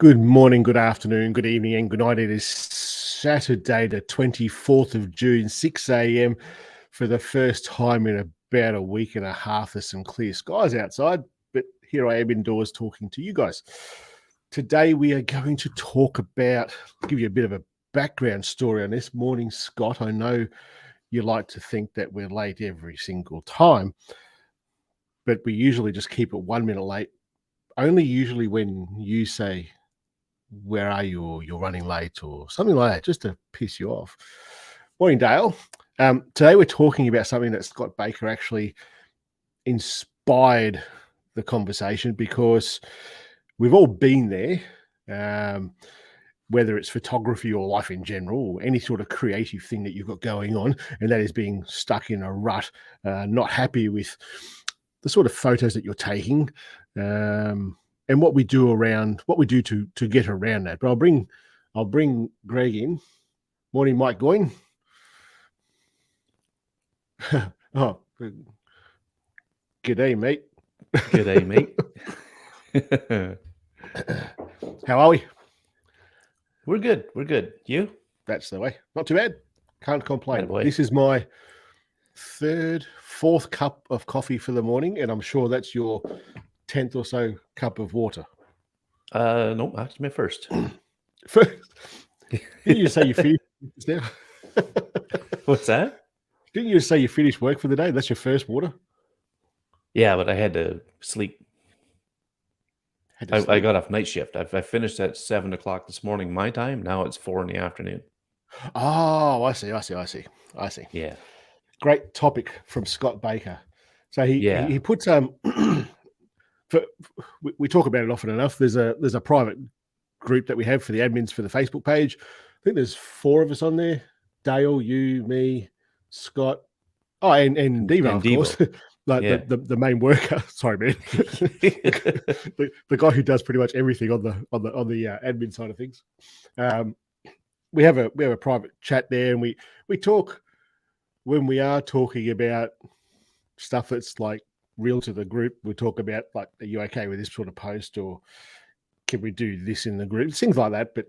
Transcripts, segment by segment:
Good morning, good afternoon, good evening, and good night. It is Saturday, the 24th of June, 6 a.m. for the first time in about a week and a half. There's some clear skies outside, but here I am indoors talking to you guys. Today, we are going to talk about, give you a bit of a background story on this. Morning, Scott. I know you like to think that we're late every single time, but we usually just keep it 1 minute late. Only usually when you say, where are you, or you're running late, or something like that, just to piss you off. Morning, Dale. Today we're talking about something that Scott Baker actually inspired the conversation, because we've all been there, whether it's photography or life in general, or any sort of creative thing that you've got going on, and that is being stuck in a rut, not happy with the sort of photos that you're taking, and what we do to get around that. But I'll bring Greg in. Morning, Mike Goyne. Oh, good day, mate. Good day, mate. How are we? We're good. We're good. You? That's the way. Not too bad. Can't complain. Attaboy. This is my fourth cup of coffee for the morning, and I'm sure that's your 10th or so cup of water. No, that's my first. First, didn't you say you finished now? What's that? Didn't you say you finished work for the day? That's your first water? Yeah, but I had to sleep. I got off night shift. I finished at 7 o'clock this morning, my time. Now it's 4 in the afternoon. Oh, I see. Yeah. Great topic from Scott Baker. So he puts we talk about it often enough. There's a private group that we have for the admins for the Facebook page. I think there's 4 of us on there: Dale, you, me, Scott, and Devo, of course. The main worker. Sorry, man. the guy who does pretty much everything on the admin side of things. We have a private chat there, and we talk when we are talking about stuff that's like real to the group. We talk about, like, are you okay with this sort of post, or can we do this in the group? Things like that. But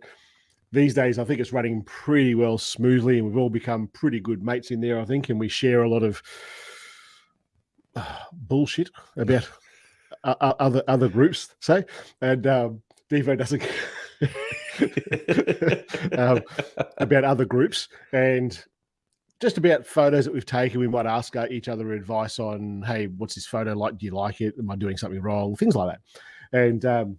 these days, I think it's running pretty well smoothly, and we've all become pretty good mates in there, I think, and we share a lot of bullshit about other groups, say, and Devo doesn't about other groups, and just about photos that we've taken. We might ask each other advice on, hey, what's this photo like? Do you like it? Am I doing something wrong? Things like that.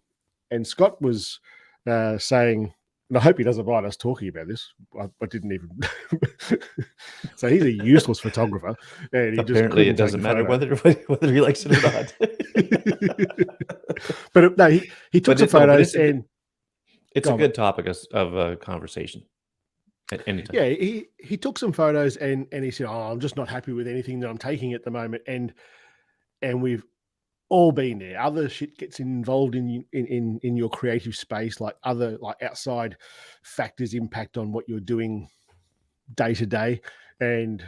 And Scott was saying, and I hope he doesn't mind us talking about this. I didn't even. So he's a useless photographer, and he apparently it doesn't matter whether he likes it or not. But no, he took some photos, and it's a good topic of conversation at any time. Yeah, he took some photos, and he said, "Oh, I'm just not happy with anything that I'm taking at the moment," and we've all been there. Other shit gets involved in your creative space, like other outside factors impact on what you're doing day to day, and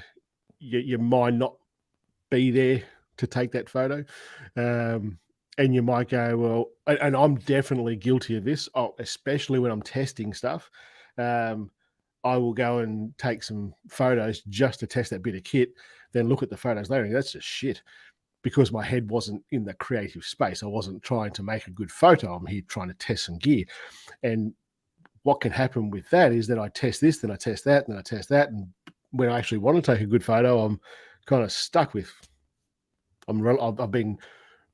your mind not be there to take that photo. And you might go, well, and I'm definitely guilty of this, especially when I'm testing stuff. I will go and take some photos just to test that bit of kit, then look at the photos later, and that's just shit, because my head wasn't in the creative space. I wasn't trying to make a good photo. I'm here trying to test some gear. And what can happen with that is that I test this, then I test that, and then I test that. And when I actually want to take a good photo, I'm kind of stuck with, I've been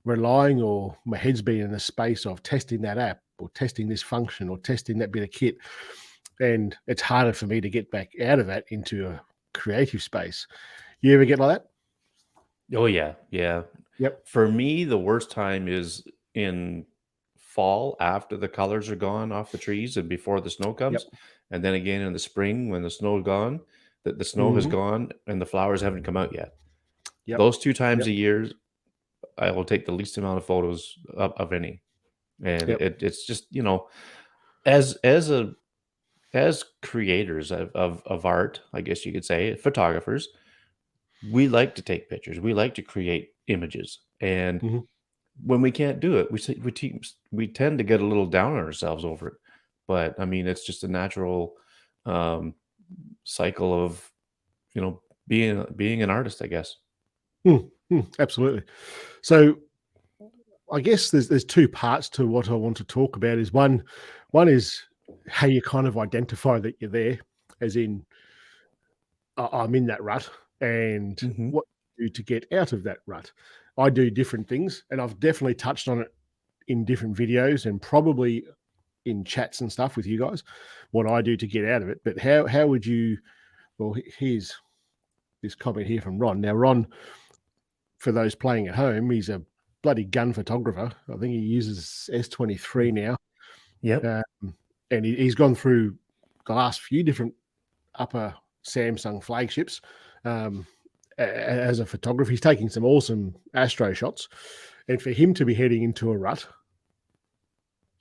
relying, or my head's been in a space of testing that app, or testing this function, or testing that bit of kit. And it's harder for me to get back out of that into a creative space. You ever get like that? Oh, yeah. Yeah. Yep. For me, the worst time is in fall, after the colors are gone off the trees and before the snow comes. Yep. And then again in the spring when the snow is gone, the snow has gone and the flowers haven't come out yet. Yep. Those 2 times a year, I will take the least amount of photos of any. And it's just, as creators of art, I guess you could say, photographers, we like to take pictures. We like to create images. And when we can't do it, we tend to get a little down on ourselves over it. But I mean, it's just a natural um, cycle of being an artist, I guess. Absolutely. So I guess there's two parts to what I want to talk about. Is one is how you kind of identify that you're there, as in I'm in that rut, and Hmm. what you do to get out of that rut. I do different things, and I've definitely touched on it in different videos and probably in chats and stuff with you guys, what I do to get out of it. But how would you? Well, here's this comment here from Ron. Now, Ron, for those playing at home, he's a bloody gun photographer. I think he uses S23 now, Yep. and he's gone through the last few different upper Samsung flagships as a photographer. He's taking some awesome astro shots, and for him to be heading into a rut,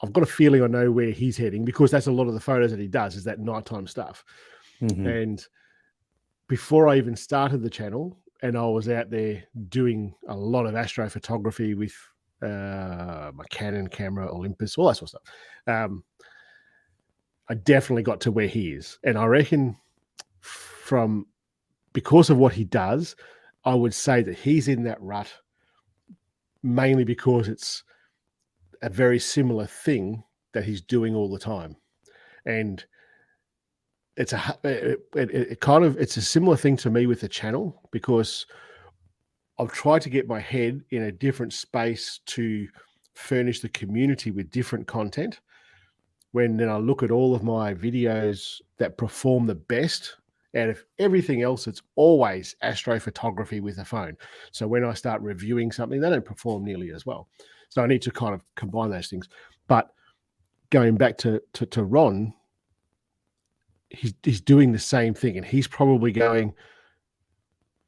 I've got a feeling I know where he's heading, because that's a lot of the photos that he does is that nighttime stuff. Hmm. And before I even started the channel, and I was out there doing a lot of astrophotography with my Canon camera, Olympus, all that sort of stuff. I definitely got to where he is, and I reckon from because of what he does, I would say that he's in that rut mainly because it's a very similar thing that he's doing all the time, and it's it's a similar thing to me with the channel, because I've tried to get my head in a different space to furnish the community with different content. When then I look at all of my videos that perform the best out of everything else, it's always astrophotography with a phone. So when I start reviewing something, they don't perform nearly as well. So I need to kind of combine those things. But going back to Ron, he's doing the same thing, and he's probably going,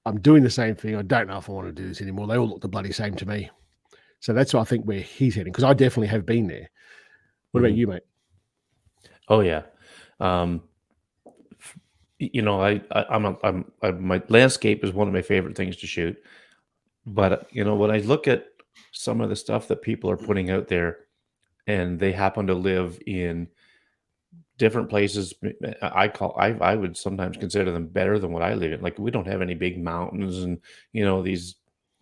I'm doing the same thing. I don't know if I want to do this anymore. They all look the bloody same to me. So that's what I think where he's heading, because I definitely have been there. What about Hmm. you, mate? Oh yeah. Um, my landscape is one of my favorite things to shoot. But when I look at some of the stuff that people are putting out there, and they happen to live in different places, I would sometimes consider them better than what I live in. Like, we don't have any big mountains and these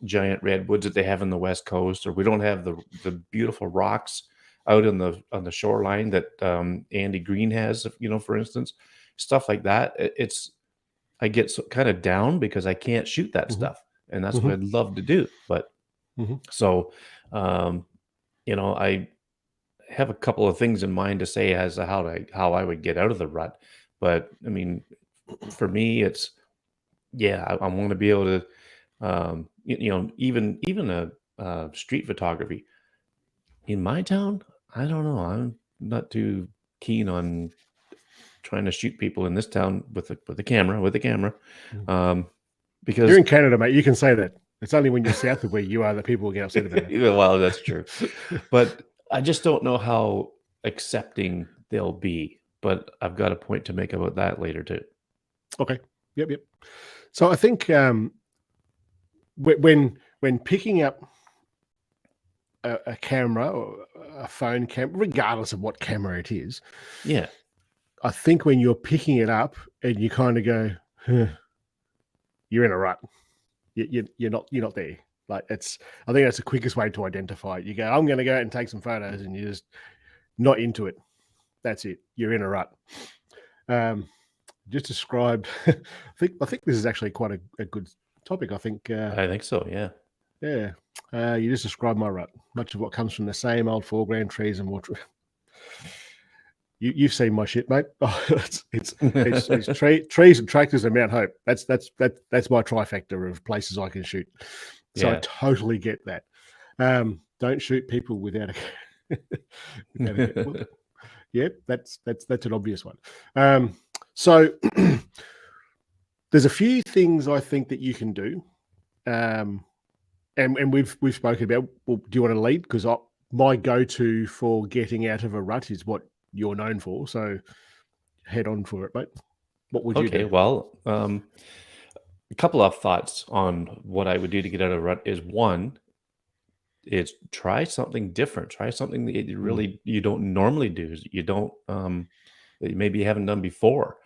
giant redwoods that they have in the West Coast, or we don't have the beautiful rocks out on the shoreline that Andy Green has, for instance, stuff like that. I get so kind of down because I can't shoot that Mm-hmm. stuff, and that's what Mm-hmm. I'd love to do. But Mm-hmm. so, um, I have a couple of things in mind to say as to how I would get out of the rut. But I mean, for me, it's yeah, I want to be able to, even a street photography in my town. I don't know. I'm not too keen on trying to shoot people in this town with a camera, Mm-hmm. um, You're because in Canada, mate. You can say that. It's only when you're south of where you are that people will get upset about well, that's true. it. But I just don't know how accepting they'll be. But I've got a point to make about that later too. Okay. Yep. Yep. So I think when picking up a camera or a phone camera, regardless of what camera it is, Yeah. I think when you're picking it up and you kind of go, huh, you're in a rut. You're not there. Like, I think that's the quickest way to identify it. You go, I'm going to go out and take some photos, and you're just not into it. That's it. You're in a rut. Just described. I think this is actually quite a good topic. I think, I think so. Yeah. yeah. You just described my rut. Much of what comes from the same old foreground trees and water. You've seen my shit, mate. Oh, it's trees and tractors and Mount Hope. That's my trifecta of places I can shoot. So I Yeah. totally get that. Don't shoot people without a without a well, yeah, that's an obvious one. So there's a few things I think that you can do, and we've spoken about. Well, do you want to lead? Because my go-to for getting out of a rut is what you're known for. So head on for it, mate. What would you Okay. do? Well, a couple of thoughts on what I would do to get out of a rut is one, it's try something different. Try something that you Mm. really you don't normally do. You don't that you maybe haven't done before.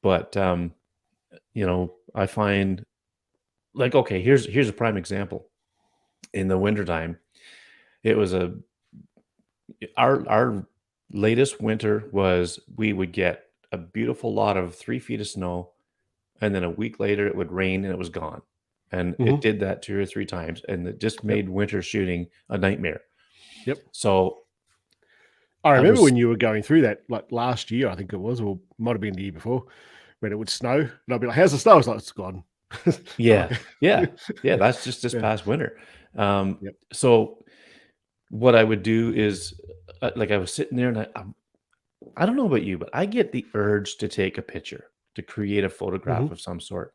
But I find like okay, here's a prime example. In the wintertime, it was a our latest winter was we would get a beautiful lot of 3 feet of snow, and then a week later it would rain and it was gone. And it Mhm. did that 2 or 3 times, and it just Yep. made winter shooting a nightmare. Yep. So I I remember was when you were going through that, like last year, I think it was, or might have been the year before, when it would snow, and I'd be like, "How's the snow?" I was like, "It's gone." Oh, yeah, okay. yeah, yeah, that's just this Yeah. past winter. Um, Yep. so what I would do is, like, I was sitting there and I don't know about you, but I get the urge to take a picture, to create a photograph Mhm. of some sort.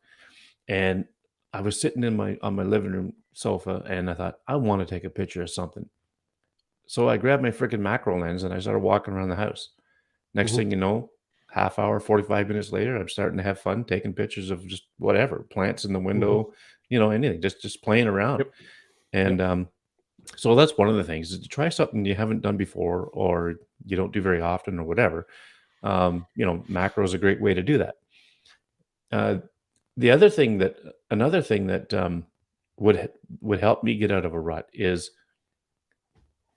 And I was sitting in my on my living room sofa, and I thought, "I wanna take a picture of something." So I grabbed my freaking macro lens, and I started walking around the house. Next Mhm. thing you know, half hour, 45 minutes later, I'm starting to have fun taking pictures of just whatever, plants in the Mhm. window, anything, just playing around. Yep. And, Yep. so that's one of the things is to try something you haven't done before or you don't do very often or whatever. Macro is a great way to do that. Uh, the other thing that another thing that would help me get out of a rut is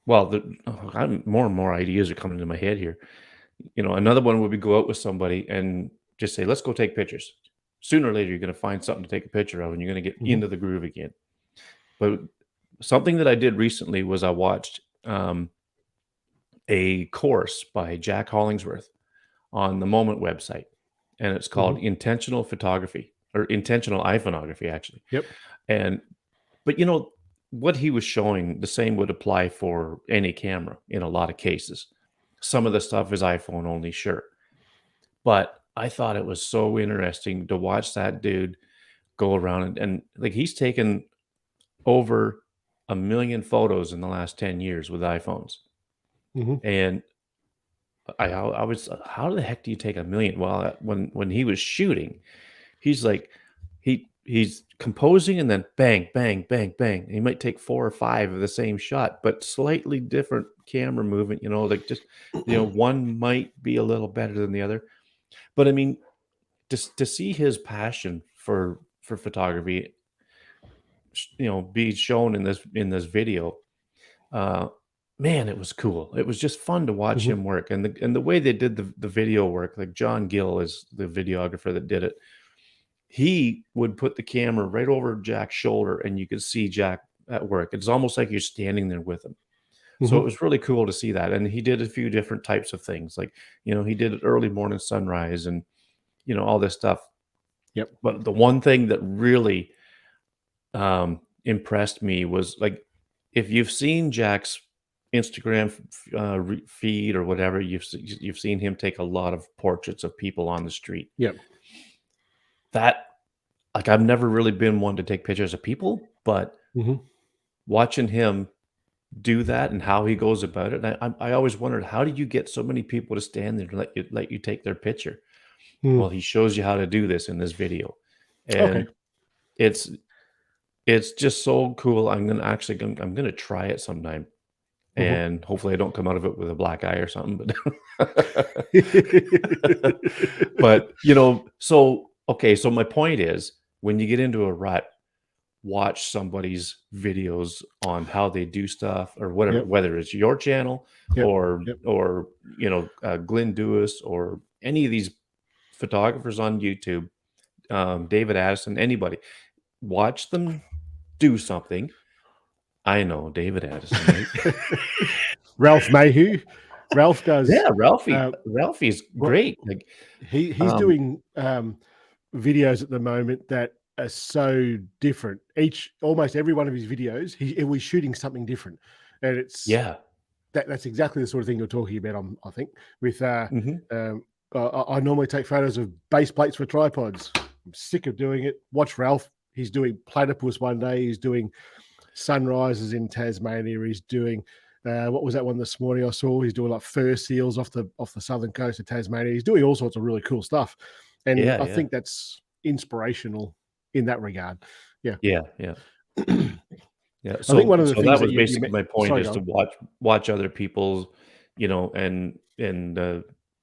well, more and more ideas are coming into my head here. Another one would be go out with somebody and just say, "Let's go take pictures." Sooner or later, you're going to find something to take a picture of, and you're going to get Mhm. into the groove again. But something that I did recently was I watched a course by Jack Hollingsworth on the Moment website, and it's called Mhm. Intentional Photography or Intentional IPhoneography, actually. Yep. And but what he was showing, the same would apply for any camera in a lot of cases. Some of the stuff is iPhone only, sure. But I thought it was so interesting to watch that dude go around and like he's taken over 1 million photos in the last 10 years with iPhones. Mhm. And I was how the heck do you take 1 million? Well, when he was shooting, he's like he's composing and then bang, bang, bang, bang. He might take 4 or 5 of the same shot, but slightly different camera movement, like just, one might be a little better than the other. But I mean, to see his passion for photography, be shown in this video, uh, man, it was cool. It was just fun to watch Mhm. him work, and the way they did the video work, like John Gill is the videographer that did it. He would put the camera right over Jack's shoulder, and you could see Jack at work. It's almost like you're standing there with him. So it Mhm. was really cool to see that, and he did a few different types of things, like he did it early morning sunrise, and all this stuff. Yep. But the one thing that really impressed me was like if you've seen Jack's Instagram feed or whatever, you've seen him take a lot of portraits of people on the street. Yep. That like I've never really been one to take pictures of people, but Mhm. watching him do that and how he goes about it, I always wondered how do you get so many people to stand there and let you take their picture? Mm. Well, he shows you how to do this in this video, Okay. and it's it's just so cool. I'm gonna try it sometime. Mhm. And hopefully I don't come out of it with a black eye or something, but but, so okay, so my point is, when you get into a rut, watch somebody's videos on how they do stuff or whatever, Yep. whether it's your channel Yep. or Yep. Glenn Dewis or any of these photographers on YouTube, David Addison, anybody. Watch them do something. I know, David Addison, right? Ralph Mayhew. Ralph does, Yeah, Ralphie. uh, Ralphie's what great, like, he's um doing, videos at the moment that are so different. Almost every one of his videos, he was shooting something different, and yeah, that's exactly the sort of thing you're talking about. I think with mhm, um, I normally take photos of base plates for tripods. I'm sick of doing it. Watch Ralph. He's doing platypus one day. He's doing sunrises in Tasmania. He's doing what was that one this morning I saw? He's doing like fur seals off the southern coast of Tasmania. He's doing all sorts of really cool stuff, and yeah, I yeah, think that's inspirational in that regard. Yeah. yeah, yeah. Yeah. I think So one of the so that things that was you basically met. my point, Sorry, is go to on. watch other people's, and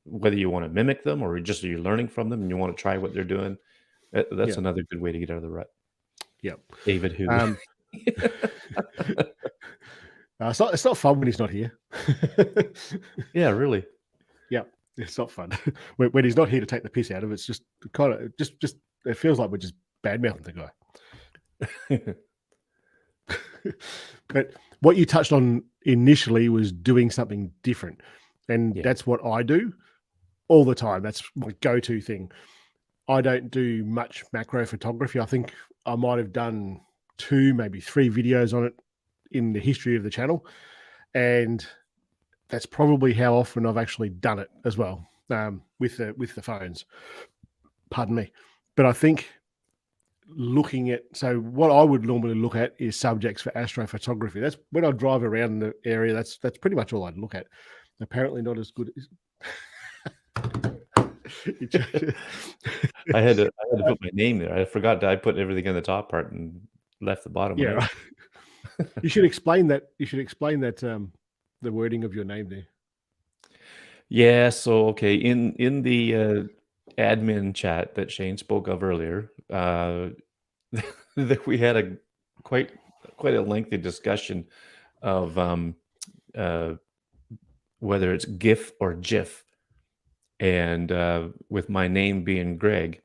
whether you wanna mimic them or just you're learning from them and you wanna try what they're doing, that's Yeah, another good way to get out of the rut. yeah. David who? Um, it's not fun when he's not here. Yeah, really. Yeah, it's not fun when he's not here to take the piss out of. It's just kind of just it feels like we're just bad mouthing the guy. But what you touched on initially was doing something different, and Yeah. that's what I do all the time. That's my go-to thing. I don't do much macro photography. I think I might have done 2, maybe 3 videos on it in the history of the channel, and that's probably how often I've actually done it as well, with the phones. Pardon me. But I think looking at, so what I would normally look at is subjects for astrophotography. That's when I drive around the area. That's pretty much all I'd look at. Apparently, not as good as. I had to put my name there. I forgot that I put everything in the top part and left the bottom one Yeah, out. right. You should explain that. You should explain that, the wording of your name there. Yeah, so, okay, in the, admin chat that Shane spoke of earlier, that we had a quite quite a lengthy discussion of, uh, whether it's GIF or GIF, and, with my name being Greg,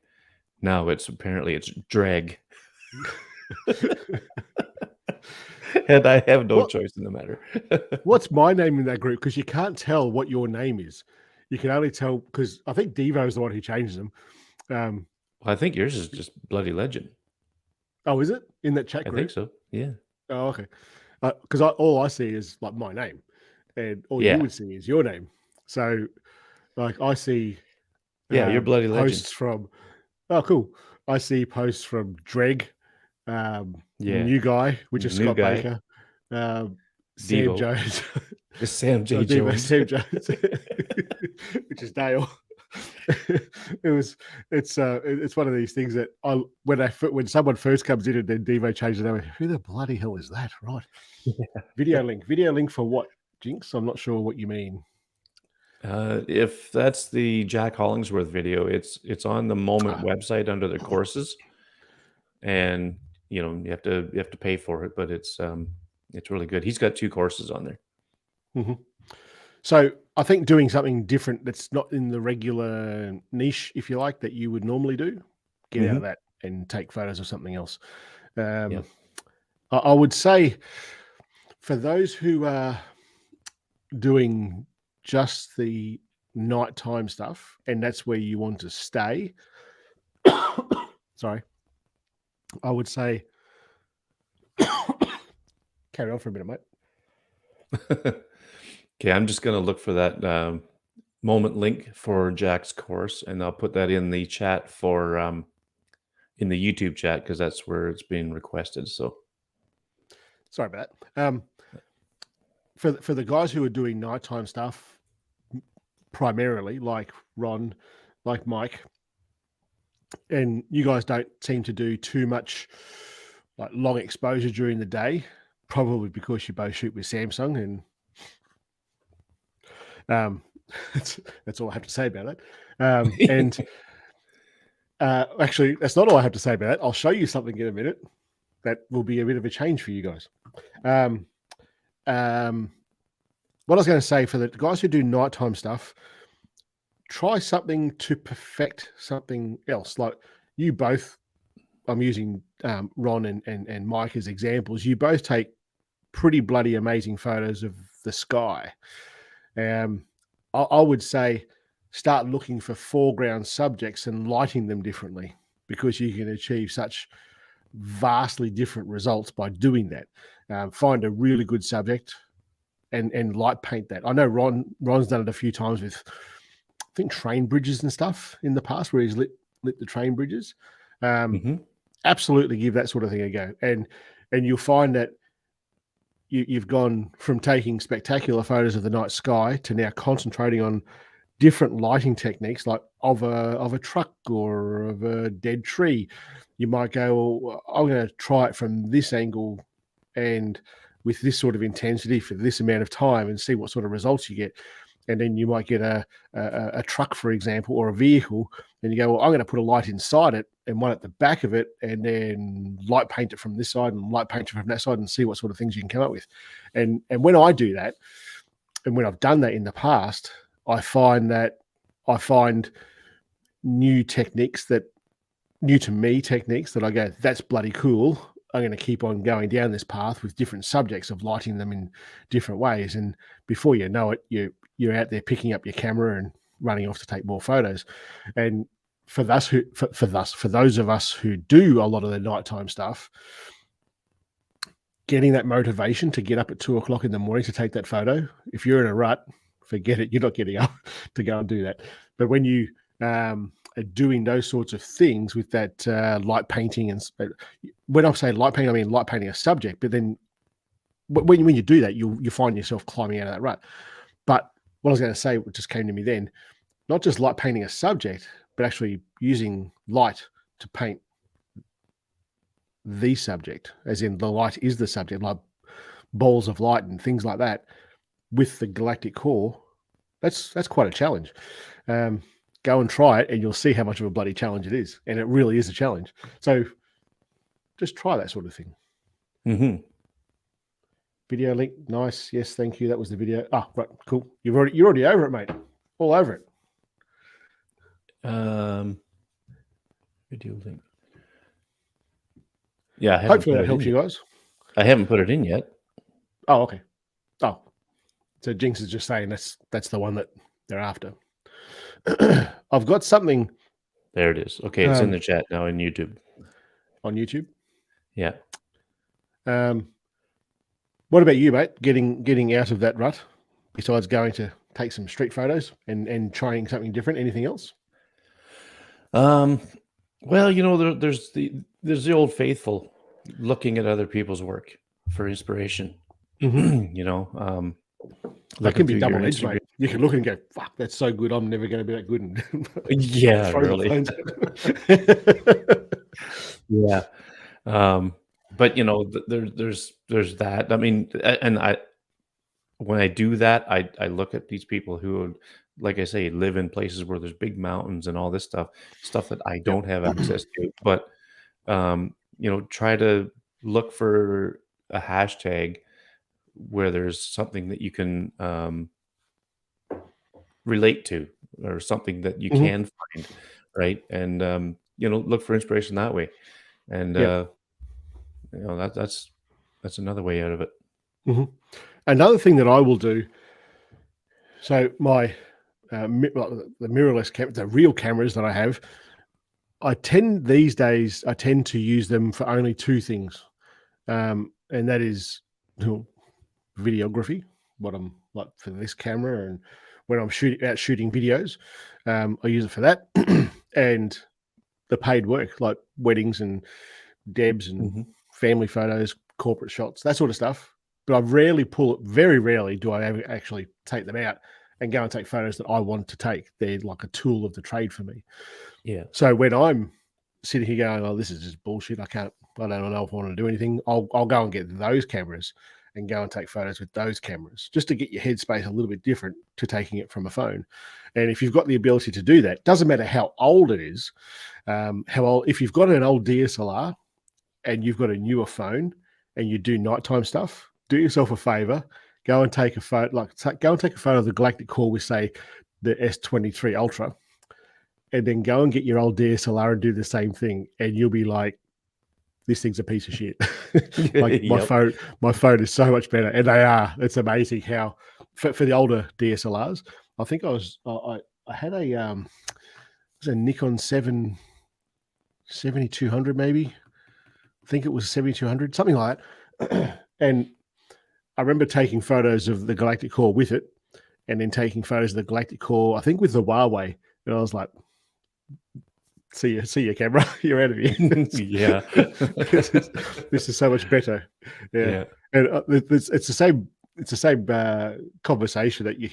now it's Dreg, and I have no What choice in the matter. what's my name in that group? Because you can't tell what your name is. You can only tell because I think Devo is the one who changes them. Um, Well, I think yours is just Bloody Legend. oh, is it in that chat I think group? so, yeah. Oh, okay. Because all I see is like my name, and all you Yeah. would see is your name. So, like, I see Yeah, you're Bloody Legend. posts from. Oh, cool. I see posts from Dreg, Yeah. New Guy, which is New Scott guy, Baker, um, Sam Devo. Jones, It's Sam J. Devo Jones. Sam Jones, which is Dale. it was it's one of these things that I when someone first comes in and then Devo changes it, I went, who the bloody hell is that? Right. Video link for what, Jinx? I'm not sure what you mean. If that's the Jack Hollingsworth video, it's on the Moment Ah, website under the courses, and, you have to pay for it, but it's really good. He's got 2 courses on there. mhm. So I think doing something different that's not in the regular niche, if you like, that you would normally do, get out of Mhm. that and take photos of something else. Yeah. Um, I would say for those who are doing just the nighttime stuff, and that's where you want to stay. Sorry, I would say carry on for a minute, mate. Okay, I'm just gonna look for that, Moment link for Jack's course, and I'll put that in the chat in the YouTube chat because that's where it's being requested, so Sorry about that. For the guys who are doing nighttime stuff primarily, like Ron, like Mike, and you guys don't seem to do too much like long exposure during the day, probably because you both shoot with Samsung, and um, that's all I have to say about it. And actually, that's not all I have to say about it. I'll show you something in a minute that will be a bit of a change for you guys. Um, what I was going to say for the guys who do nighttime stuff, try something to perfect something else. Like you both, I'm using Ron and Mike as examples. You both take pretty bloody amazing photos of the sky. Um, I would say start looking for foreground subjects and lighting them differently because you can achieve such vastly different results by doing that. Find a really good subject and light paint that. I know Ron's done it a few times with I think train bridges and stuff in the past where he's lit the train bridges. Um, Mhm. Absolutely give that sort of thing a go, and you'll find that you've gone from taking spectacular photos of the night sky to now concentrating on different lighting techniques, like of a truck or of a dead tree. You might go, well, I'm going to try it from this angle and with this sort of intensity for this amount of time, and see what sort of results you get. And then you might get a truck, for example, or a vehicle, and you go, well, I'm going to put a light inside it and one at the back of it, and then light paint it from this side and light paint it from that side, and see what sort of things you can come up with. And when I do that, and when I've done that in the past, I find new techniques new to me techniques that I go, that's bloody cool. I'm going to keep on going down this path with different subjects of lighting them in different ways. And before you know it, you're out there picking up your camera and running off to take more photos. And for those of us who do a lot of the nighttime stuff, getting that motivation to get up at 2 o'clock in the morning to take that photo, if you're in a rut, forget it. You're not getting up to go and do that. But when you are doing those sorts of things with that light painting, and when I say light painting, I mean light painting a subject. But then when you do that, you find yourself climbing out of that rut. But what I was going to say, what just came to me then, not just light painting a subject, but actually using light to paint the subject, as in the light is the subject, like balls of light and things like that, with the galactic core. That's quite a challenge. Go and try it, and you'll see how much of a bloody challenge it is. And it really is a challenge. So just try that sort of thing. Mm-hmm. Video link, nice. Yes, thank you. That was the video. Ah, right, cool. You're already over it, mate. All over it. Video link. Yeah, hopefully that helps you guys. I haven't put it in yet. Oh, okay. Oh, so Jinx is just saying that's the one that they're after. I've got something. There it is. Okay, it's in the chat now in YouTube. On YouTube? Yeah. What about you, mate? Getting out of that rut, besides going to take some street photos and trying something different? Anything else? Well, there's the old faithful, looking at other people's work for inspiration. Mm-hmm. That can be double-edged, mate. You can look and go, "Fuck, that's so good. I'm never going to be that good." And yeah, really. Yeah. But there's that. I mean, and when I do that, I look at these people who, like I say, live in places where there's big mountains and all this stuff that I don't have access to. But try to look for a hashtag where there's something that you can relate to, or something that you can find, right? And look for inspiration that way. And that's another way out of it. Mm-hmm. Another thing that I will do. So my the mirrorless the real cameras that I have, these days I tend to use them for only two things, and that is videography. What I'm like for this camera, and when I'm shooting videos, I use it for that, and the paid work like weddings and debs and family photos, corporate shots, that sort of stuff. But very rarely do I ever actually take them out and go and take photos that I want to take. They're like a tool of the trade for me. Yeah. So when I'm sitting here going, "Oh, this is just bullshit. I don't know if I want to do anything," I'll go and get those cameras and go and take photos with those cameras, just to get your headspace a little bit different to taking it from a phone. And if you've got the ability to do that, doesn't matter how old it is, if you've got an old DSLR and you've got a newer phone and you do nighttime stuff, do yourself a favor, go and take a photo, go and take a photo of the galactic core with, say, the S23 Ultra, and then go and get your old DSLR and do the same thing. And you'll be like, this thing's a piece of shit. Like my phone is so much better. And they are. It's amazing how for the older DSLRs, I think I had a Nikon 7200 maybe. I think it was 7200, something like that. And I remember taking photos of the galactic core with it, and then taking photos of the galactic core, I think with the Huawei. And I was like, see your camera, you're out of here. Yeah. this is so much better. Yeah. And it's the same conversation that you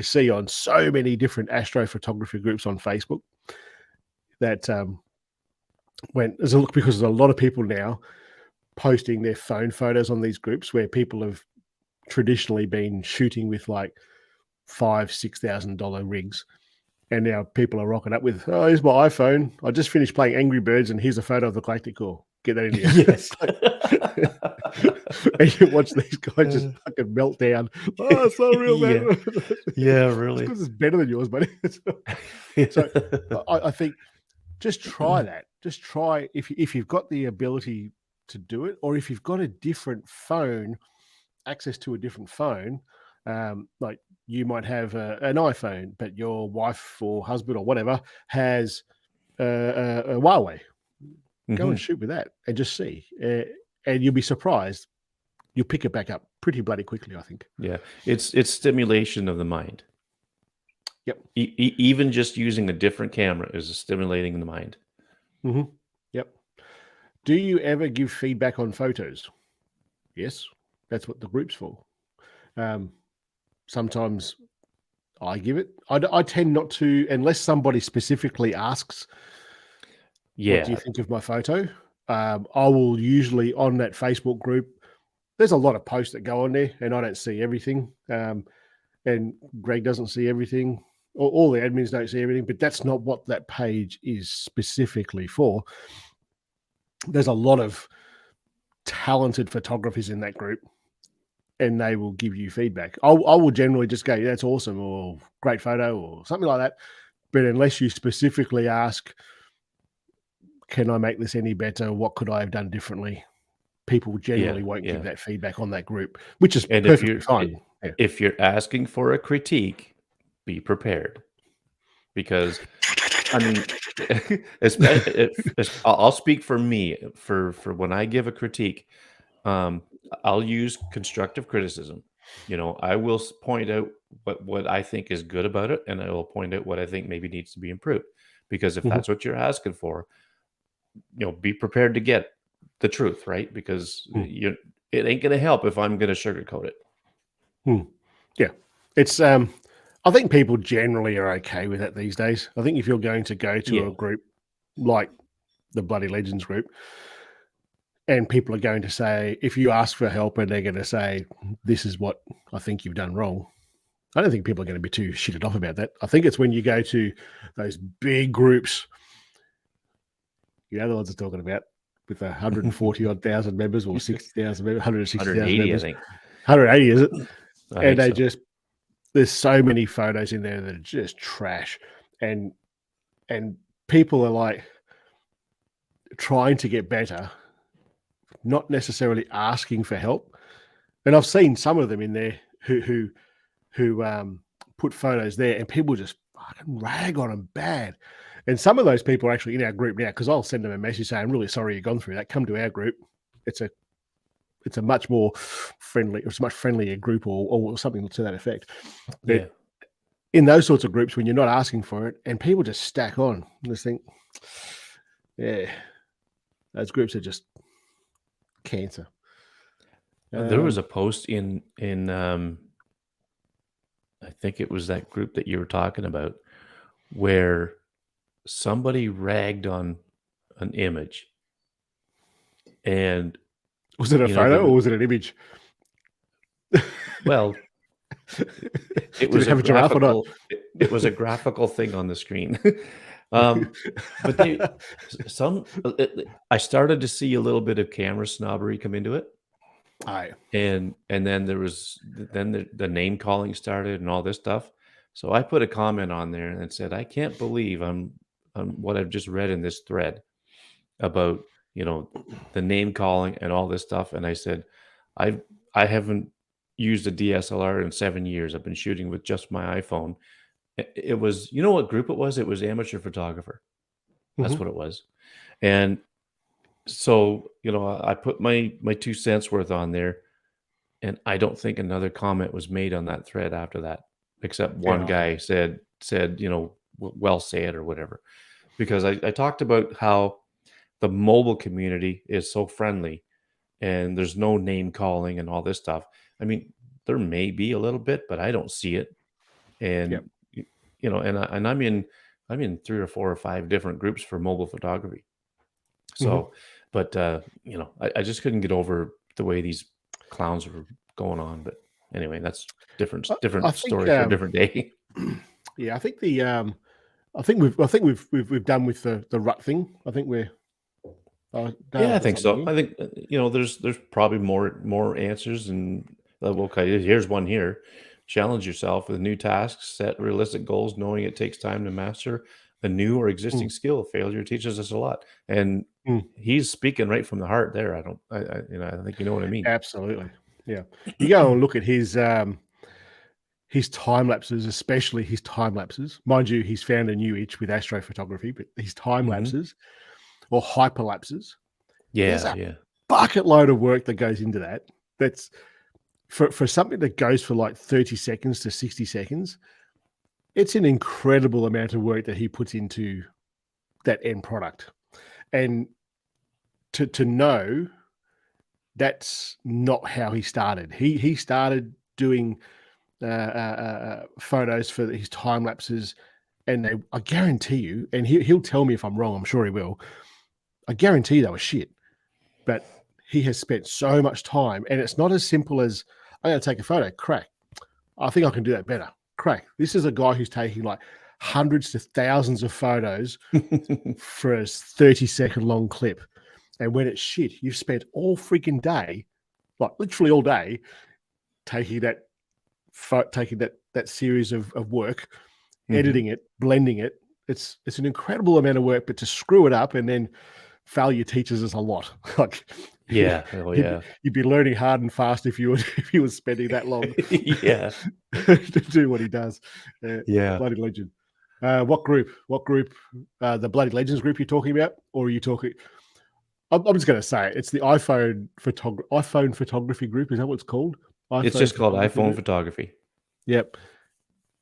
see on so many different astrophotography groups on Facebook, that because there's a lot of people now posting their phone photos on these groups where people have traditionally been shooting with like $5,000-$6,000 rigs, and now people are rocking up with, oh, here's my iPhone. I just finished playing Angry Birds, and here's a photo of the Galactic Core. Get that in Yes. And you watch these guys just fucking melt down. Oh, it's not real, man. Yeah, It's really. because it's better than yours, buddy. So I think just try that. Just try if you've got the ability to do it, or if you've got a different phone, access to a different phone, like you might have an iPhone, but your wife or husband or whatever has a Huawei. Go and shoot with that and just see, and you'll be surprised. You'll pick it back up pretty bloody quickly, I think. Yeah, it's stimulation of the mind. Yep. Even just using a different camera is stimulating the mind. Mm-hmm. Yep. Do you ever give feedback on photos? Yes, that's what the group's for. Sometimes I give it. I tend not to, unless somebody specifically asks, what do you Yeah. think of my photo? I will usually, on that Facebook group, there's a lot of posts that go on there, and I don't see everything. And Greg doesn't see everything. All the admins don't see everything, but that's not what that page is specifically for. There's a lot of talented photographers in that group, and they will give you feedback. I will generally just go, yeah, that's awesome, or great photo, or something like that. But unless you specifically ask, can I make this any better? What could I have done differently? People generally won't give that feedback on that group, which is perfectly fine. If you're asking for a critique, be prepared, because I mean, I'll speak for me. For when I give a critique, I'll use constructive criticism. I will point out what I think is good about it, and I will point out what I think maybe needs to be improved. Because if that's what you're asking for, be prepared to get the truth, right? Because it ain't gonna help if I'm gonna sugarcoat it. Yeah, it's I think people generally are okay with it these days. I think if you're going to go to a group like the Bloody Legends group, and people are going to say, if you ask for help and they're going to say, this is what I think you've done wrong, I don't think people are going to be too shitted off about that. I think it's when you go to those big groups, the ones I'm talking about, with 140 odd thousand members, or 60,000 members, 160,000 members. I think. 180, is it? And they so. just, there's so many photos in there that are just trash. And people are like trying to get better, not necessarily asking for help. And I've seen some of them in there who put photos there, and people just fucking rag on them bad. And some of those people are actually in our group now, because I'll send them a message saying, I'm really sorry you've gone through that. Come to our group. It's a much more friendly, it's a much friendlier group, or something to that effect. But in those sorts of groups, when you're not asking for it, and people just stack on, I just think, yeah, those groups are just cancer. There was a post in I think it was that group that you were talking about, where somebody ragged on an image. And was it a photo or was it an image? Well, it was a graphical. It was a graphical thing on the screen. But I started to see a little bit of camera snobbery come into it. And then there was the name calling started and all this stuff. So I put a comment on there and said, I can't believe I'm what I've just read in this thread about the name calling and all this stuff. And I said, I haven't used a DSLR in 7 years. I've been shooting with just my iPhone. It was, what group it was? It was amateur photographer. That's what it was. And so, I put my 2 cents worth on there, and I don't think another comment was made on that thread after that, except one guy said, well said or whatever. Because I talked about how the mobile community is so friendly and there's no name calling and all this stuff. I mean, there may be a little bit, but I don't see it. And and I'm in 3 or 4 or 5 different groups for mobile photography. So, but you know, I just couldn't get over the way these clowns were going on. But anyway, that's different I different think, story for a different day. yeah, I think we've done with the rut thing. I think we're. I don't Yeah, I put think something so. here. I think you know, there's probably more answers, and okay, here's one here. Challenge yourself with new tasks, set realistic goals, knowing it takes time to master a new or Mm, existing skill. Failure teaches us a lot, and mm, he's speaking right from the heart there. I don't, you know, I think you know what I mean. absolutely. Yeah. You go and look at his time lapses, especially his time lapses. Mind you, he's found a new itch with astrophotography, but his time Hmm. lapses or hyperlapses, there's Yeah, a yeah, bucket load of work that goes into that. That's for something that goes for like 30 seconds to 60 seconds. It's an incredible amount of work that he puts into that end product. And to know that's not how he started. He started doing photos for his time lapses, and I guarantee you, and he'll tell me if I'm wrong. I'm sure he will. I guarantee they were shit, but he has spent so much time, and it's not as simple as I'm going to take a photo. Crack. I think I can do that better. Crack. This is a guy who's taking like hundreds to thousands of photos for a 30-second long clip. And when it's shit, you've spent all freaking day, like literally all day, taking that series of work, hmm editing it, blending it. It's an incredible amount of work, but to screw it up and then failure teaches us a lot. Like yeah, oh yeah, you'd be learning hard and fast if you were if he was spending that long yeah, to do what he does. yeah. Bloody legend. What group? What group? The Bloody Legends group you're talking about, or are you talking? I'm just going to say it. It's the iPhone photography group. Is that what it's called? It's iPhone just called photography iPhone group. photography. Yep.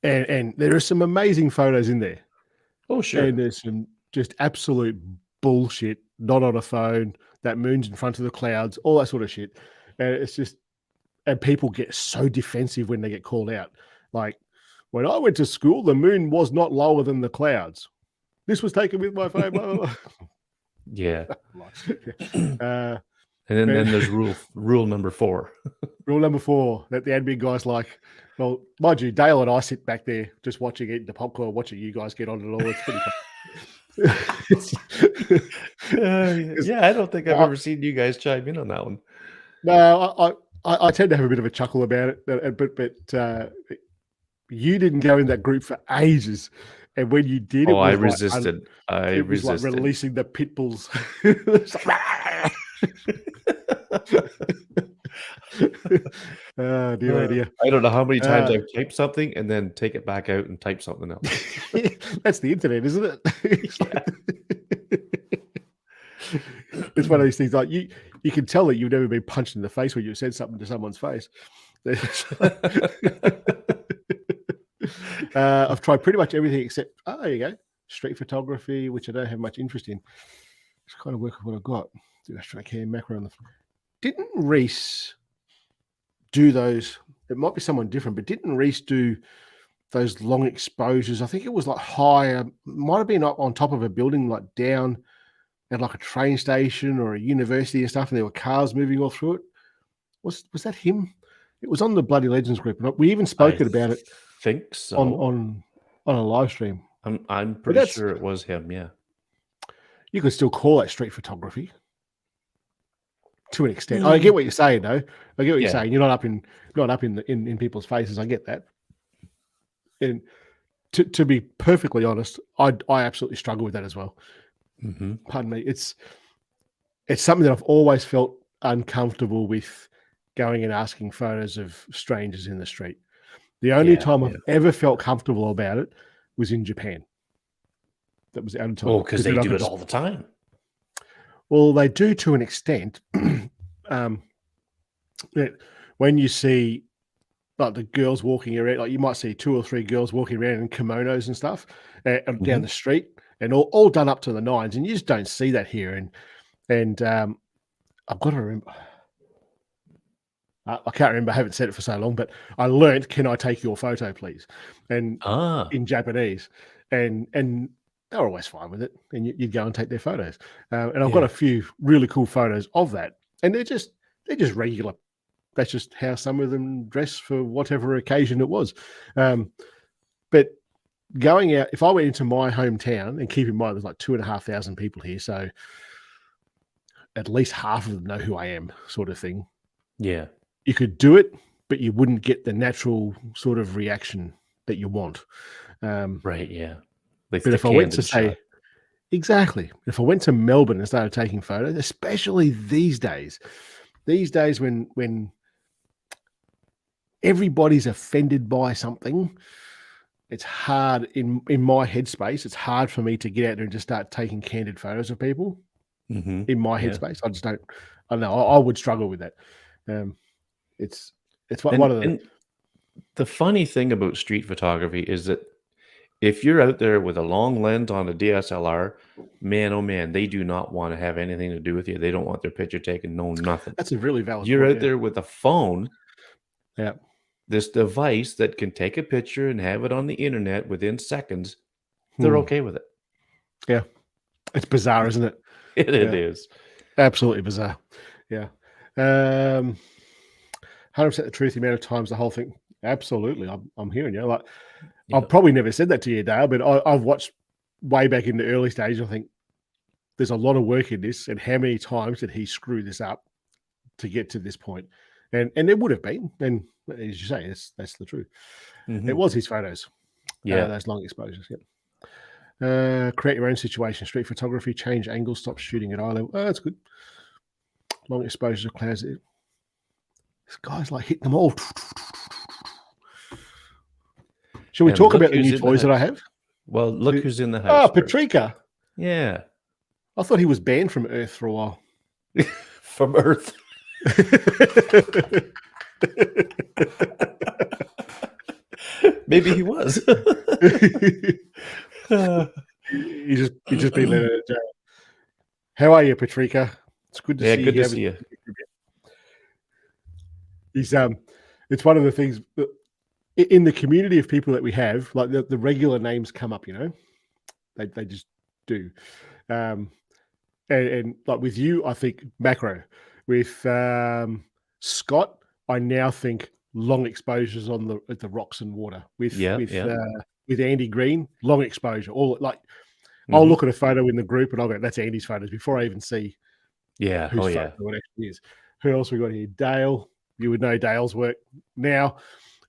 And there are some amazing photos in there, Oh, and sure. there's some just absolute bullshit. Not on a phone. That moon's in front of the clouds. All that sort of shit. And it's just, and people get so defensive when they get called out. Like when I went to school, the moon was not lower than the clouds. This was taken with my phone. Blah, blah, Yeah. blah. And uh, then man, there's rule number 4. rule number 4 that the admin guys like. Well, mind you, Dale and I sit back there just watching, eating the popcorn, watching you guys get on it all. It's pretty fun. It's, Yeah, I don't think I've I, ever seen you guys chime in on that one. no, I tend to have a bit of a chuckle about it, but you didn't go in that group for ages, and when you did, Oh, I resisted. I it was like resisted. releasing the pit bulls. It's like, oh dear, oh dear. I don't know how many times Uh, I've typed something and then take it back out and type something else. that's the internet, isn't it? It's Yeah. like it's one of these things like you can tell that you've never been punched in the face when you said something to someone's face. I've tried pretty much everything except there you go, street photography, which I don't have much interest in. It's kind of work with what I've got. Do extract cam macro on the. Didn't Reese do those? It might be someone different, but didn't Reese do those long exposures? I think it was like higher, might have been up on top of a building, like down at like a train station or a university and stuff, and there were cars moving all through it. Was that him? It was on the Bloody Legends group. And we even I spoke about it think on so. on a live stream. I'm But pretty that's sure it was him, yeah. you could still call that street photography to an extent. I Mm. get what you're saying, though. I get what you're Yeah. saying. You're not up in people's faces. I get that. And to be perfectly honest, I absolutely struggle with that as well. Mhm. Pardon me. It's something that I've always felt uncomfortable with going and asking photos of strangers in the street. The only Yeah, time yeah. I've ever felt comfortable about it was in Japan. That was the only Oh, time because because they then I do could it just all the time. well, they do to an extent. um, that when you see like the girls walking around, like you might see 2 or 3 girls walking around in kimonos and stuff down Mhm. the street, and all done up to the nines, and you just don't see that here. And I've got to remember. I can't remember. I haven't said it for so long, but I learned, "Can I take your photo, please?" And Ah. in Japanese, and they were always fine with it, and you'd go and take their photos. And I've got Yeah. a few really cool photos of that, and they're just regular. That's just how some of them dress for whatever occasion it was. But going out, if I went into my hometown, and keep in mind there's like 2,500 people here, so at least half of them know who I am, sort of thing. Yeah. You could do it, but you wouldn't get the natural sort of reaction that you want. Right. Yeah. Like But the if I went to candid say, shot. exactly, if I went to Melbourne and started taking photos, especially these days when everybody's offended by something, it's hard in my headspace. It's hard for me to get out there and just start taking candid photos of people Mm-hmm. in my Yeah. headspace. I just don't. I don't know. I would struggle with that. Um, it's one And of the. and the funny thing about street photography is that if you're out there with a long lens on a DSLR, man, oh man, they do not want to have anything to do with you. They don't want their picture taken, no nothing. That's a really valid You're point. out Yeah. there with a phone, Yeah. this device that can take a picture and have it on the internet within seconds. They're Hmm. okay with it. Yeah. It's bizarre, isn't it? It Yeah. is. Absolutely bizarre. Yeah. 100% the truth. The amount of times the whole thing. Absolutely. I'm hearing you. Like, Yeah. I've probably never said that to you, Dale, but I've watched way back in the early stage. I think there's a lot of work in this, and how many times did he screw this up to get to this point? And there would have been, and as you say, that's the truth. It Mhm. was his photos, Yeah. those long exposures. Yep. Create your own situation. Street photography. Change angles. Stop shooting at eye level. Oh, that's good. Long exposures of clouds. This guy's like hitting them all. Shall we And talk look about the who's new in the toys that I house. have? Well, look who's in the Oh, house first. Patrika. Yeah. I thought he was banned from Earth for a while. From Earth. Maybe he was. He's just been let out of jail. How are you, Patrika? It's good to Yeah, see you good to here. see you. He's it's one of the things that in the community of people that we have, like the regular names come up, they just do. And like with you, I think macro. With Scott, I now think long exposures on the rocks and water. With Yeah, with yeah. with Andy Green, long exposure. All like I'll Mhm. look at a photo in the group and I'll go, that's Andy's photos before I even see Yeah. whose Oh, photo yeah. it actually is. Who else we got here? Dale. You would know Dale's work. Now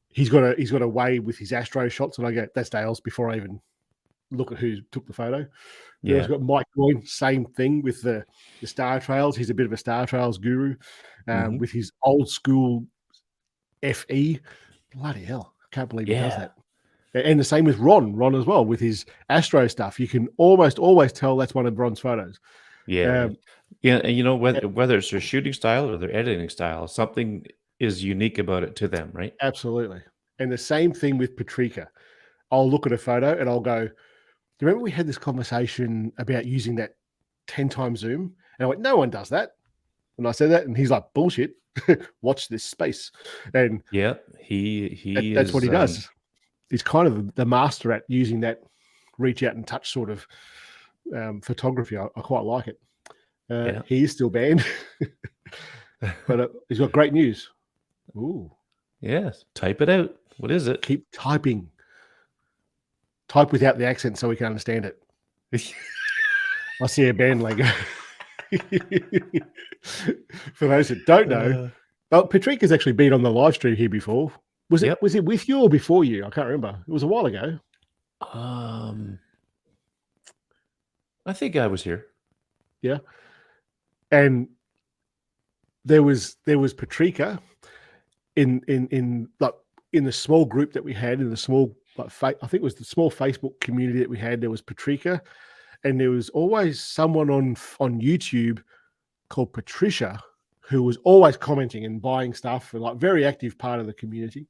he's got a way with his astro shots, and I go, that's Dale's before I even look at who took the photo. We also Yeah. got Mike Goyne, same thing with the Star Trails. He's a bit of a Star Trails guru Mhm. with his old school FE. Bloody hell. I can't believe he does Yeah. that. And the same with Ron as well, with his Astro stuff. You can almost always tell that's one of Ron's photos. Yeah. Um, Yeah, and you know, whether it's their shooting style or their editing style, something is unique about it to them, right? Absolutely. And the same thing with Patrika. I'll look at a photo and I'll go, do you remember we had this conversation about using that 10 times zoom? And I went, no one does that. And I said that, and he's like, bullshit. Watch this space. And Yeah, he that's what is, he does. He's kind of the master at using that reach out and touch sort of photography. I quite like it. yeah. He is still banned, but he's got great news. Ooh, Yes, type it out. What is it? keep typing. Type without the accent so we can understand it. I see a band logo. For those that don't know, Patrika's actually been on the live stream here before. Was Yep. it with you or before you? I can't remember. It was a while ago. I think I was here. Yeah. And there was Patrika in like in the small group that we had in the small I think it was the small Facebook community that we had. There was Patrika, and there was always someone on YouTube called Patricia who was always commenting and buying stuff and like very active part of the community.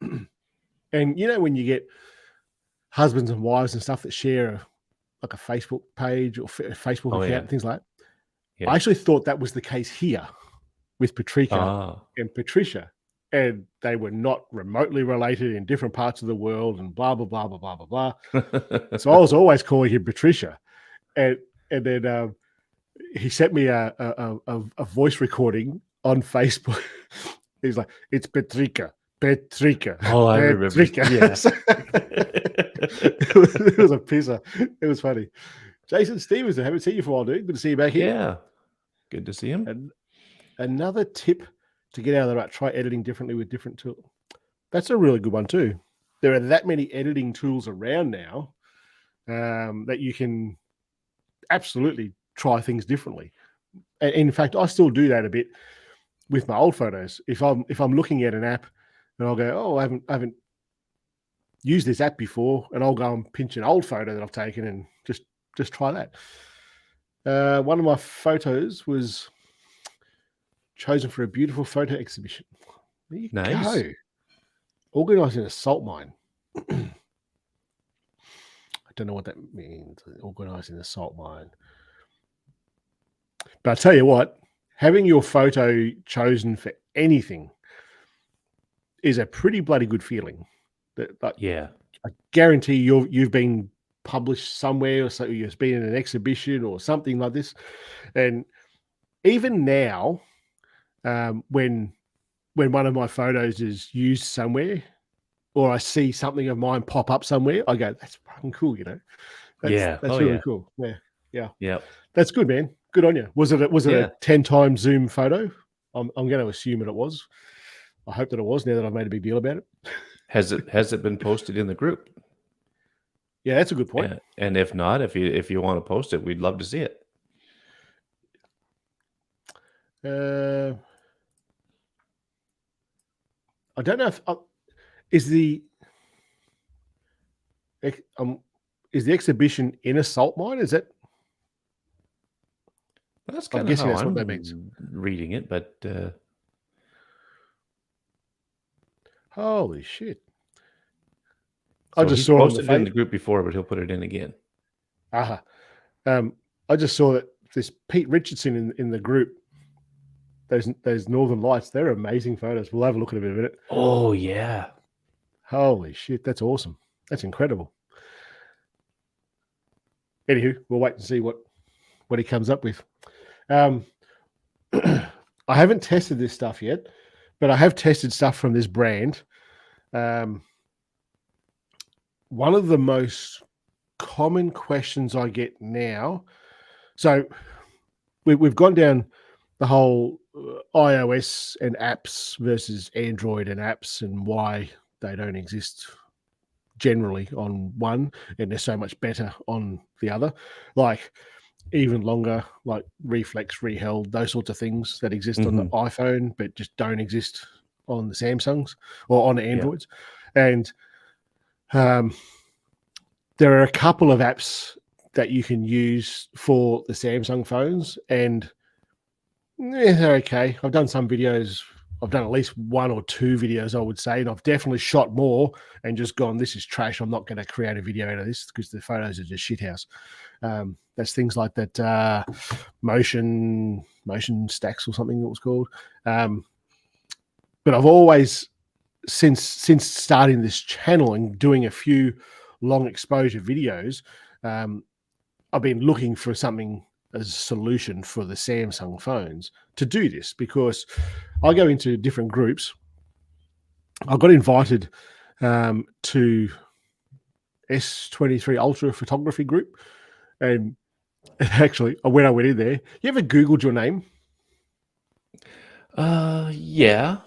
And when you get husbands and wives and stuff that share like a Facebook page or Facebook Oh, account yeah. and things like that, Yeah. I actually thought that was the case here with Patrika Ah, and Patricia. and they were not remotely related in different parts of the world, and blah blah blah blah blah blah blah. So I was always calling him Patricia, and then he sent me a voice recording on Facebook. He's like, "It's Petrika, Petrika, Oh, I remember. Petrika." Yeah. So, it was a pisser. It was funny. Jason Stevens, I haven't seen you for a while, dude. Good to see you back here. Yeah. Good to see him. And another tip to get out of the rut: try editing differently with different tools. That's a really good one too. There are that many editing tools around now that you can absolutely try things differently. And in fact, I still do that a bit with my old photos. If I'm looking at an app and I'll go, oh, I haven't used this app before, and I'll go and pinch an old photo that I've taken and just try that. One of my photos was chosen for a beautiful photo exhibition. There you Nice. go. Organised in a salt mine. I don't know what that means. Organised in a salt mine. But I tell you what, having your photo chosen for anything is a pretty bloody good feeling. Yeah. I guarantee you've been published somewhere, or so you've been in an exhibition or something like this. And even now, when one of my photos is used somewhere, or I see something of mine pop up somewhere, I go, "That's fucking cool," you know. That's Oh, really yeah. cool. Yeah. Yep. That's good, man. Good on you. Was it Yeah. a 10 times zoom photo? I'm going to assume that it was. I hope that it was. Now that I've made a big deal about it. Has it been posted in the group? Yeah, that's a good point. And if not, if you want to post it, we'd love to see it. I don't know if is the exhibition in a salt mine? Is it? That's I'm kind of guessing how that's what that I'm means. reading it, but Holy shit! so I just he's saw it on the posted it in the group before, but he'll put it in again. I just saw that this Pete Richardson in the group. Those Northern Lights, they're amazing photos. We'll have a look at it in a minute. Oh yeah. Holy shit, that's awesome. That's incredible. Anywho, we'll wait and see what he comes up with. I haven't tested this stuff yet, but I have tested stuff from this brand. One of the most common questions I get now, so we've gone down the whole iOS and apps versus Android and apps, and why they don't exist generally on one and they're so much better on the other. Like even longer, like reflex, reheld, those sorts of things that exist on the iPhone but just don't exist on the Samsungs or on Androids. And there are a couple of apps that you can use for the Samsung phones, and they're okay. I've done some videos. I've done at least one or two videos, I would say, and I've definitely shot more and just gone, this is trash. I'm not going to create a video out of this because the photos are just shithouse. That's things like that motion stacks or something that was called. But I've always, since starting this channel and doing a few long exposure videos, I've been looking for something as a solution for the Samsung phones to do this, because I go into different groups. I got invited to S23 Ultra photography group, and actually when I went in there, you ever Googled your name? Yeah.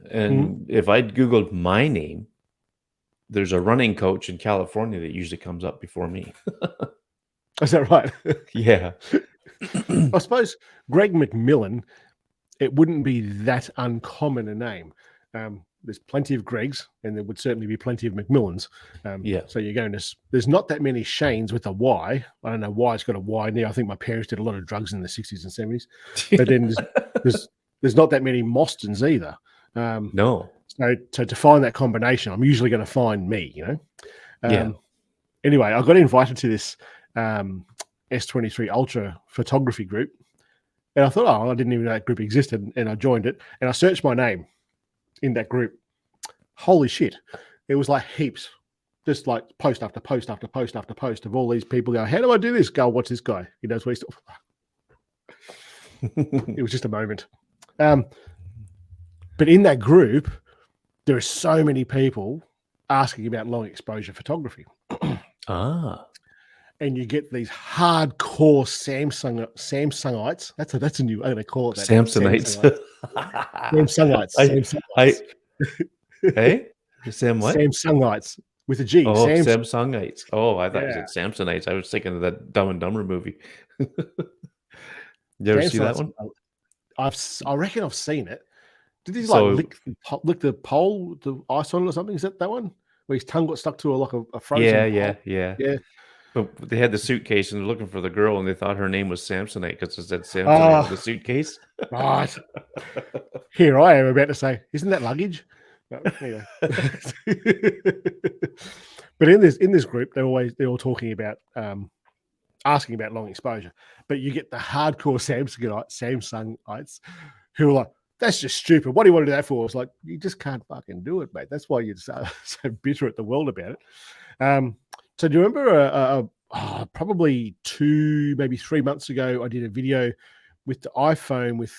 And if I'd Googled my name, there's a running coach in California that usually comes up before me. Is that right? Yeah. I suppose Greg McMillan, it wouldn't be that uncommon a name. There's plenty of Gregs, and there would certainly be plenty of McMillans. So you're going to, there's not that many Shanes with a Y. I don't know why it's got a Y now. I think my parents did a lot of drugs in the 60s and 70s. But then there's not that many Mostons either. No. So to find that combination, I'm usually going to find me, you know? Yeah. Anyway, I got invited to this S23 Ultra photography group. And I thought, oh, I didn't even know that group existed. And I joined it and I searched my name. in that group. Holy shit. It was like heaps. Just like post after post after post after post of all these people go, how do I do this? Go, watch this guy. He knows what he's doing. It was just a moment. But in that group, there are so many people asking about long exposure photography. And you get these hardcore Samsungites. That's a new, I'm going to call it that. Samsonites. Samsungites. Hey? Sam what? Samsungites with a G. Oh, Samsungites. Oh, I thought you Yeah. said Samsonites. I was thinking of that Dumb and Dumber movie. You ever see that one? I reckon I've seen it. Did he So- like lick the pole, the ice on it or something? Is that one? Where his tongue got stuck to a frozen pole? Yeah. But they had the suitcase and they're looking for the girl and they thought her name was Samsonite because it said Samsonite on the suitcase. Right. Here I am about to say, isn't that luggage? No, anyway. But in this group, they're all talking about asking about long exposure. But you get the hardcore Samsungites who are like, that's just stupid. What do you want to do that for? It's like, you just can't fucking do it, mate. That's why you're so bitter at the world about it. So do you remember probably 2, maybe 3 months ago, I did a video with the iPhone with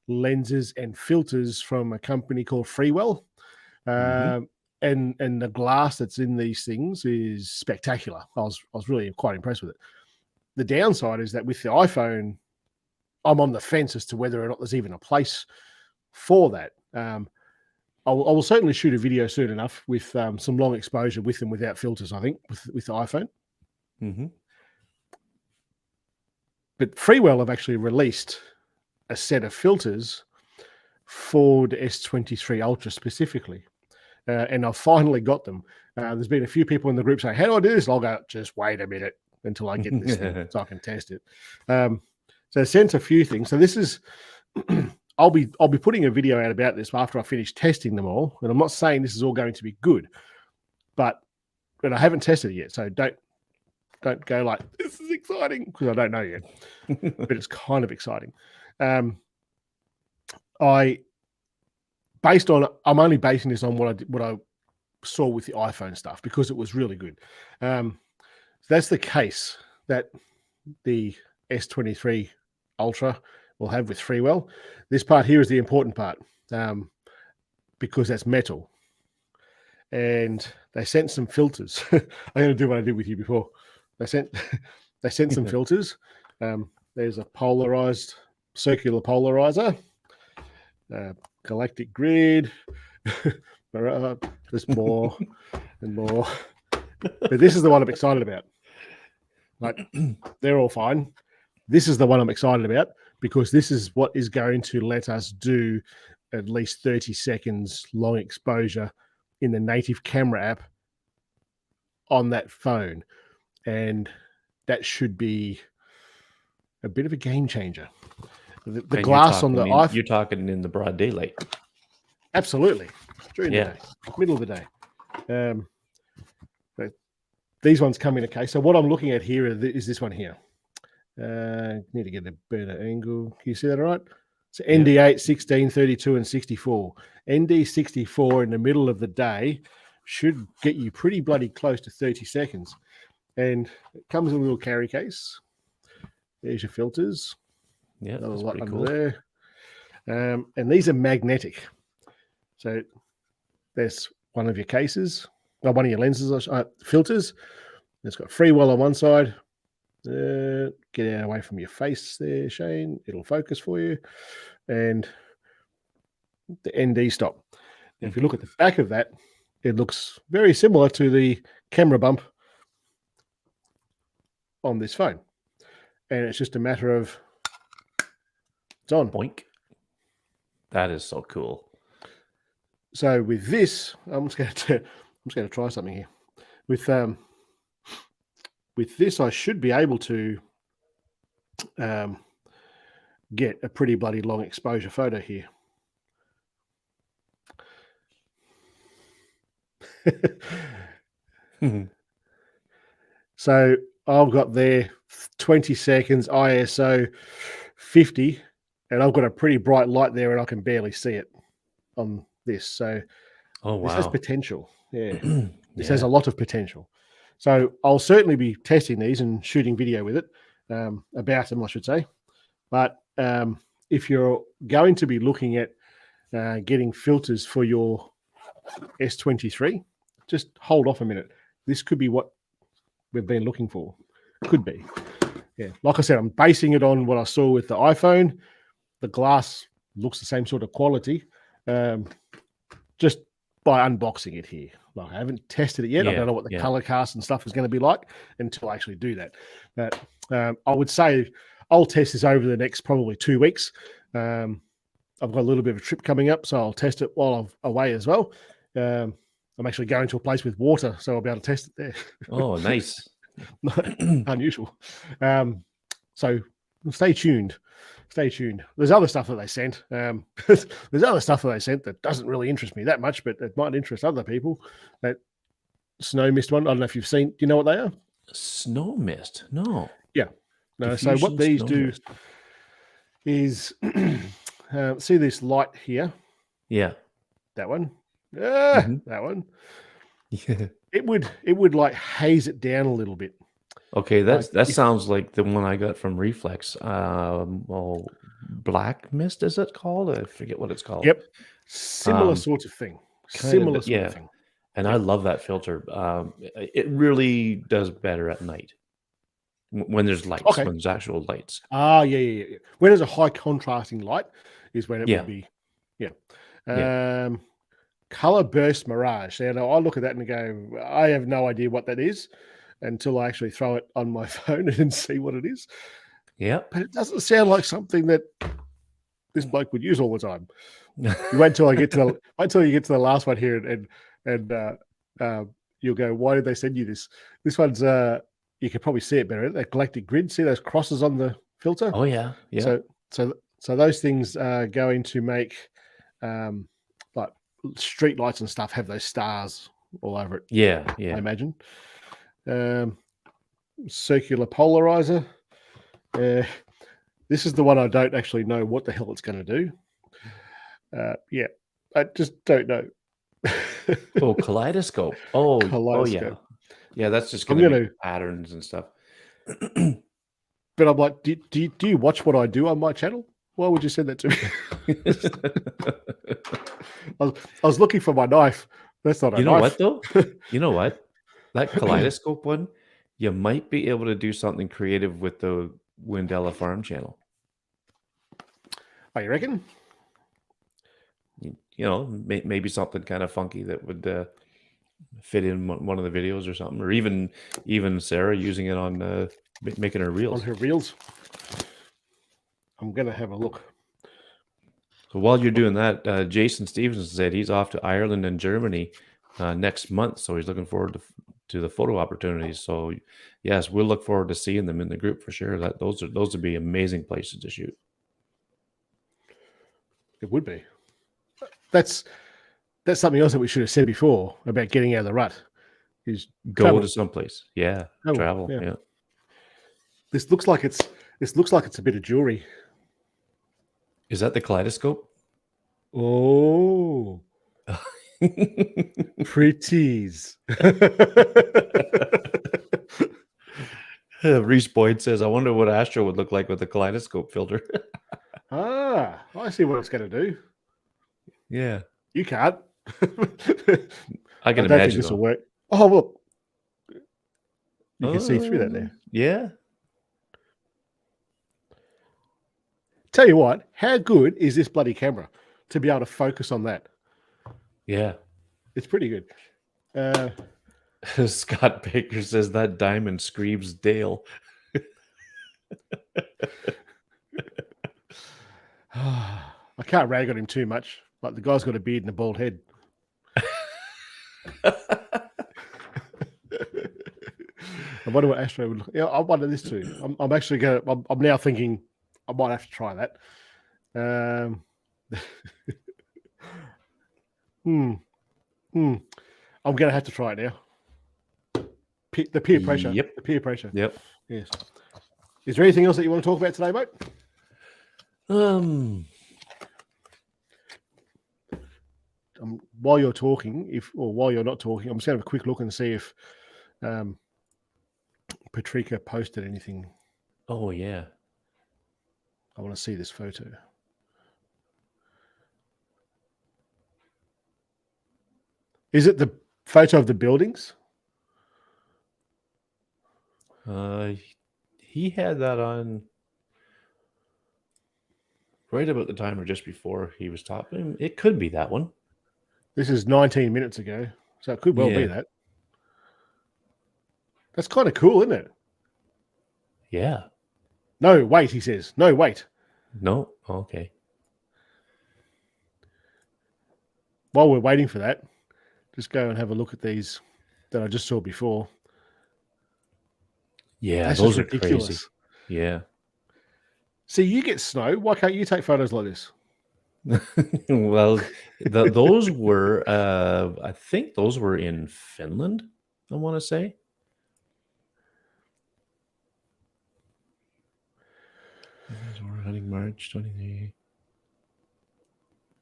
lenses and filters from a company called Freewell. And the glass that's in these things is spectacular. I was really quite impressed with it. The downside is that with the iPhone, I'm on the fence as to whether or not there's even a place for that. I will certainly shoot a video soon enough with some long exposure with and without filters, I think, with the iPhone. But Freewell have actually released a set of filters for the S23 Ultra specifically. And I've finally got them. There's been a few people in the group saying, how do I do this? And I'll go, just wait a minute until I get this thing so I can test it. So I sent a few things. So this is... I'll be putting a video out about this after I finish testing them all. And I'm not saying this is all going to be good, but I haven't tested it yet. So don't go like, this is exciting, because I don't know yet. But it's kind of exciting. I'm only basing this on what I saw with the iPhone stuff because it was really good. That's the case that the S23 Ultra will have with Freewell. This part here is the important part because that's metal. And they sent some filters. I'm going to do what I did with you before. They sent some filters. There's a polarized circular polarizer, galactic grid. There's more and more. But this is the one I'm excited about. Like, they're all fine. This is the one I'm excited about because this is what is going to let us do at least 30 seconds long exposure in the native camera app on that phone. And that should be a bit of a game changer. The glass on the iPhone. You're talking in the broad daylight. Absolutely. During the day, middle of the day. But these ones come in a case. So what I'm looking at here is this one here. Need to get a better angle. Can you see that all right? So ND8, 16, 32, and 64. ND64 in the middle of the day should get you pretty bloody close to 30 seconds. And it comes in a little carry case. There's your filters. Yeah, that's pretty cool. There. And these are magnetic. So there's one of your cases, one of your lenses, filters. It's got Freewell on one side. Get out away from your face there, Shane. It'll focus for you. And the ND stop. Now, if you look at the back of that, it looks very similar to the camera bump on this phone. And it's just a matter of it's on. Boink. That is so cool. So with this, I'm just going to try something here. With this, I should be able to get a pretty bloody long exposure photo here. So I've got there 20 seconds, ISO 50, and I've got a pretty bright light there and I can barely see it. on this. So Oh, this has wow. potential. Yeah, this has Yeah. a lot of potential. So I'll certainly be testing these and shooting video with it, about them, I should say. But if you're going to be looking at getting filters for your S23, just hold off a minute. This could be what we've been looking for. Could be. Yeah. Like I said, I'm basing it on what I saw with the iPhone. The glass looks the same sort of quality. Just by unboxing it here. Like, I haven't tested it yet. I Yeah. don't know what the Yeah. color cast and stuff is going to be like until I actually do that. But I would say I'll test this over the next probably 2 weeks. I've got a little bit of a trip coming up, so I'll test it while I'm away as well. I'm actually going to a place with water, so I'll be able to test it there. Oh, nice. Unusual. So stay tuned. Stay tuned. There's other stuff that they sent. There's other stuff that they sent that doesn't really interest me that much, but it might interest other people. That snow mist one. I don't know if you've seen. Do you know what they are? Snow mist? No. Yeah. No. Diffusion So what these snow do mist. is see this light here. Yeah. That one. Mhm. That one. Yeah. It would like haze it down a little bit. Okay, Like that if, sounds like the one I got from Reflex. Oh, Black Mist is it called? I forget what it's called. yep. Similar Um, sort of thing. kind of, Similar sort of yeah. thing. And Yeah. I love that filter. It really does better at night when there's lights, Okay. when there's actual lights. Yeah. When there's a high contrasting light is when it Yeah. would be, yeah. Yeah. Color burst mirage. Now I look at that and go, I have no idea what that is until I actually throw it on my phone and see what it is. Yep. But it doesn't sound like something that this bloke would use all the time. You wait until you get to the last one here, and you'll go, why did they send you this? This one's you can probably see it better. That galactic grid. See those crosses on the filter? Oh yeah. Yeah. So those things are going to make like street lights and stuff have those stars all over it. Yeah. I Yeah. imagine. Circular polarizer. This is the one I don't actually know what the hell it's going to do. Yeah, I just don't know. Oh, kaleidoscope. Oh, yeah. Kaleidoscope. Yeah, that's just I'm going to gonna, be patterns and stuff. but I'm like, do you watch what I do on my channel? Why would you send that to me? I was looking for my knife. That's not a You know knife. what though? You know what? That kaleidoscope one, you might be able to do something creative with the Windella Farm channel. Oh, you reckon? You know, maybe something kind of funky that would fit in one of the videos or something, or even Sarah using it on making her On reels. her reels? I'm going to have a look. So while you're doing that, Jason Stevenson said he's off to Ireland and Germany next month, so he's looking forward to the photo opportunities. So yes, we'll look forward to seeing them in the group for sure. Those would be amazing places to shoot. It would be. That's something else that we should have said before about getting out of the rut. Is Go travel. to someplace. Yeah, Travel, travel. Yeah. This looks like it's a bit of jewelry. Is that the kaleidoscope? Oh, pretties. Reese Boyd says, "I wonder what Astro would look like with a kaleidoscope filter." I see what it's going to do. Yeah, You can't. I can don't think imagine this will though. work. Oh, look. You can see through that there. Yeah. Tell you what, how good is this bloody camera to be able to focus on that? Yeah. It's pretty good. Scott Baker says that diamond screams Dale. I can't rag on him too much. Like, the guy's got a beard and a bald head. I wonder what Astro would look. Yeah, I wonder this too. I'm actually going to. I'm now thinking I might have to try that. I'm going to have to try it now. The peer pressure. Yep. The peer pressure. Yep. Yes. Is there anything else that you want to talk about today, mate? while you're talking, while you're not talking, I'm just going to have a quick look and see if Patricia posted anything. Oh yeah. I want to see this photo. Is it the photo of the buildings? He had that on right about the time or just before he was talking. It could be that one. This is 19 minutes ago, so it could well be that. That's kind of cool, isn't it? Yeah. No, wait, he says. No, wait. No? Okay. While we're waiting for that, just go and have a look at these that I just saw before. Yeah, That's those are ridiculous. crazy. Yeah. See, you get snow. Why can't you take photos like this? Well, those were, I think those were in Finland, I want to say. We're hunting March 23.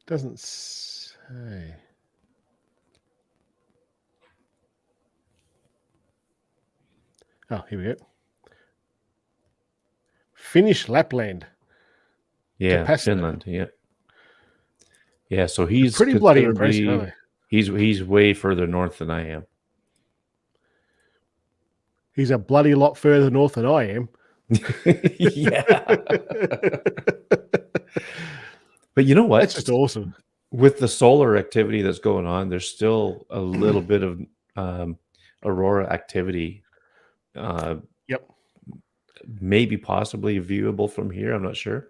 Doesn't say. Oh, here we go. Finnish Lapland. Yeah, Paso. Finland. Yeah. Yeah, so he's Pretty bloody impressive, aren't considerably they? he's way further north than I am. He's a bloody lot further north than I am. Yeah. But you know what? That's just awesome. With the solar activity that's going on, there's still a little bit of aurora activity. Yep. Maybe possibly viewable from here. I'm not sure.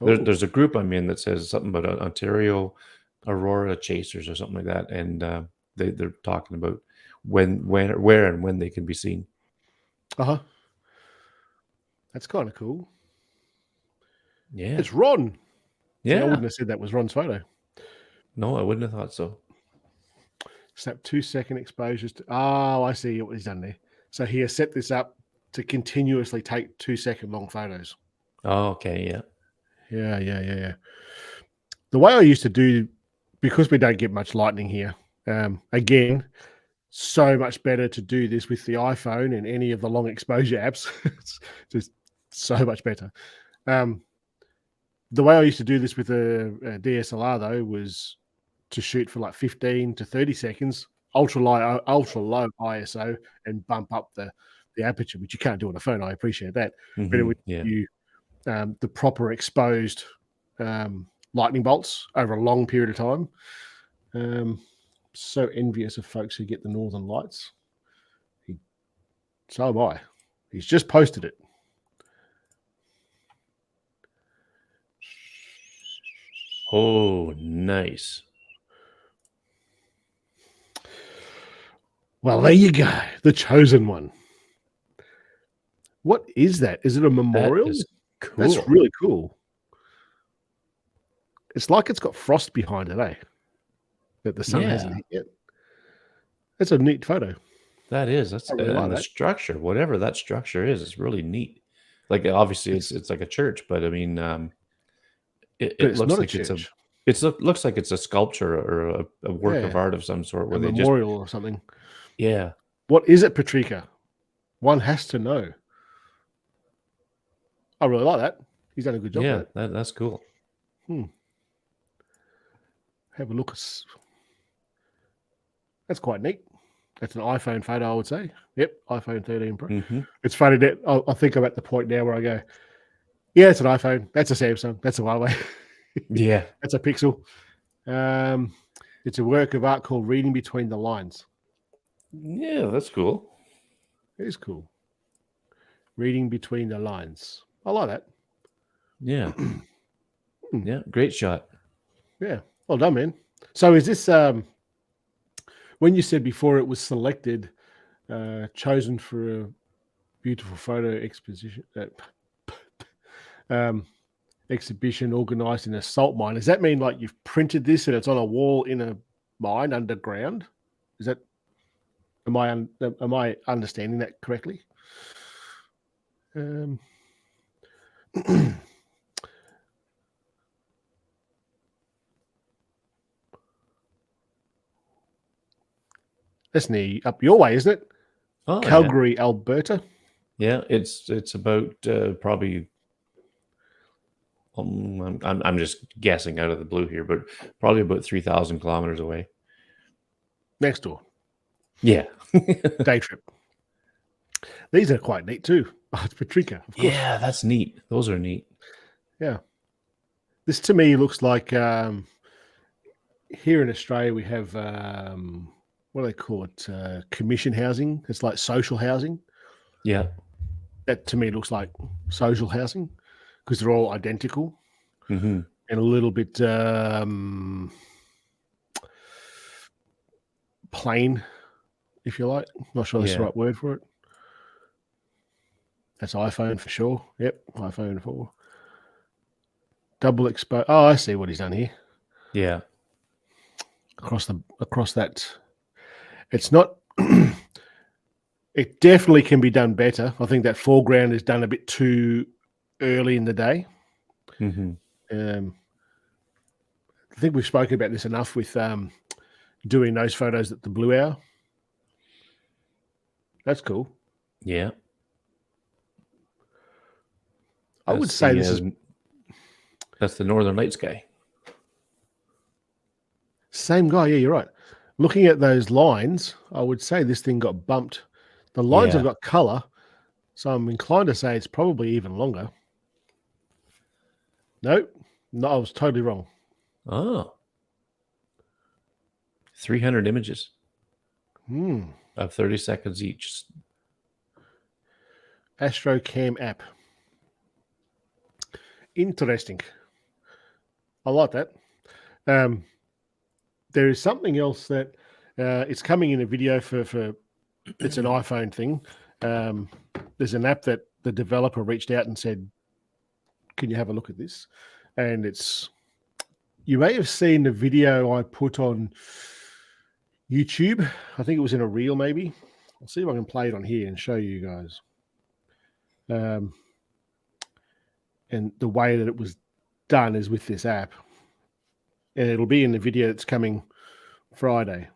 Ooh. There's a group I'm in that says something about Ontario Aurora Chasers or something like that, and they're talking about where and when they can be seen. Uh-huh. That's kind of cool. Yeah. It's Ron. Yeah. See, I wouldn't have said that was Ron's photo. No, I wouldn't have thought so. Snap 2-second exposures to, oh, I see what he's done there. So he has set this up to continuously take 2-second long photos. Oh, okay, yeah. Yeah. The way I used to do, because we don't get much lightning here, again, so much better to do this with the iPhone and any of the long exposure apps. It's just so much better. The way I used to do this with a DSLR, though, was to shoot for like 15 to 30 seconds, ultra low ISO, and bump up the aperture, which you can't do on a phone. I appreciate that. Mm-hmm. But it would give you the proper exposed lightning bolts over a long period of time. So envious of folks who get the Northern Lights. So am I. He's just posted it. Oh, nice. Well, there you go. The chosen one. What is that? Is it a memorial? That is cool. That's really cool. It's like it's got frost behind it, eh? That the sun hasn't hit yet. That's a neat photo. That is. That's really like and the that. structure, whatever that structure is, it's really neat. Like obviously it's like a church, but I mean it looks like looks like it's a sculpture or a work of art of some sort, where a memorial or something. Yeah. What is it, Patricia? One has to know. I really like that. He's done a good job. Yeah, that's cool. Have a look. That's quite neat. That's an iPhone photo, I would say. Yep, iPhone 13 Pro. Mm-hmm. It's funny that I think I'm at the point now where I go, yeah, it's an iPhone. That's a Samsung. That's a Huawei. Yeah. That's a Pixel. It's a work of art called Reading Between the Lines. Yeah, that's cool. It is cool. Reading Between the Lines. I like that. Yeah. Yeah, great shot. Yeah, well done, man. So is this, when you said before it was selected, chosen for a beautiful photo exposition, exhibition organized in a salt mine, does that mean like you've printed this and it's on a wall in a mine underground? Is that, am I understanding that correctly? That's near up your way, isn't it? Oh, yeah. Calgary, Alberta. Yeah, it's about probably. I'm just guessing out of the blue here, but probably about 3,000 kilometers away. Next door. Yeah. Day trip. These are quite neat too. Oh, it's Patrika, of course. Yeah, that's neat. Those are neat. Yeah. This to me looks like here in Australia we have what do they call it? Commission housing. It's like social housing. Yeah. That to me looks like social housing because they're all identical Mm-hmm. and a little bit plain, if you like. Not sure that's the Yeah. right word for it. That's iPhone for sure. Yep, iPhone 4. Double expose. Oh, I see what he's done here. Yeah. Across that. It's not. It definitely can be done better. I think that foreground is done a bit too early in the day. Mm-hmm. I think we've spoken about this enough with doing those photos at the Blue Hour. That's cool. Yeah. I would say this is that's the Northern Lights guy. Same guy. Yeah, you're right. Looking at those lines, I would say this thing got bumped. The lines have got color, so I'm inclined to say it's probably even longer. Nope. No, I was totally wrong. Oh. 300 images of 30 seconds each. AstroCam app. Interesting. I like that. There is something else that it's coming in a video for it's an iPhone thing. There's an app that the developer reached out and said, can you have a look at this? And you may have seen the video I put on YouTube. I think it was in a reel maybe. I'll see if I can play it on here and show you guys. And the way that it was done is with this app. And it'll be in the video that's coming Friday.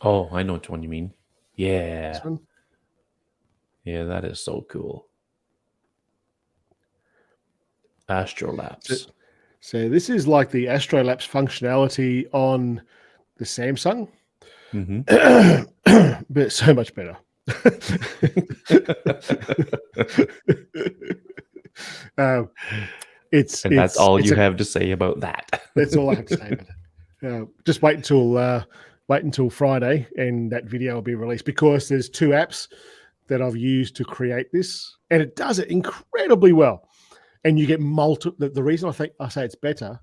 Oh, I know which one you mean. Yeah. This one? Yeah, that is so cool. Astrolapse. So this is like the Astrolapse functionality on the Samsung, but it's so much better. That's all you have to say about that. That's all I have to say about it. Just wait until Friday, and that video will be released because there's two apps that I've used to create this, and it does it incredibly well. And you get multiple. The reason I say it's better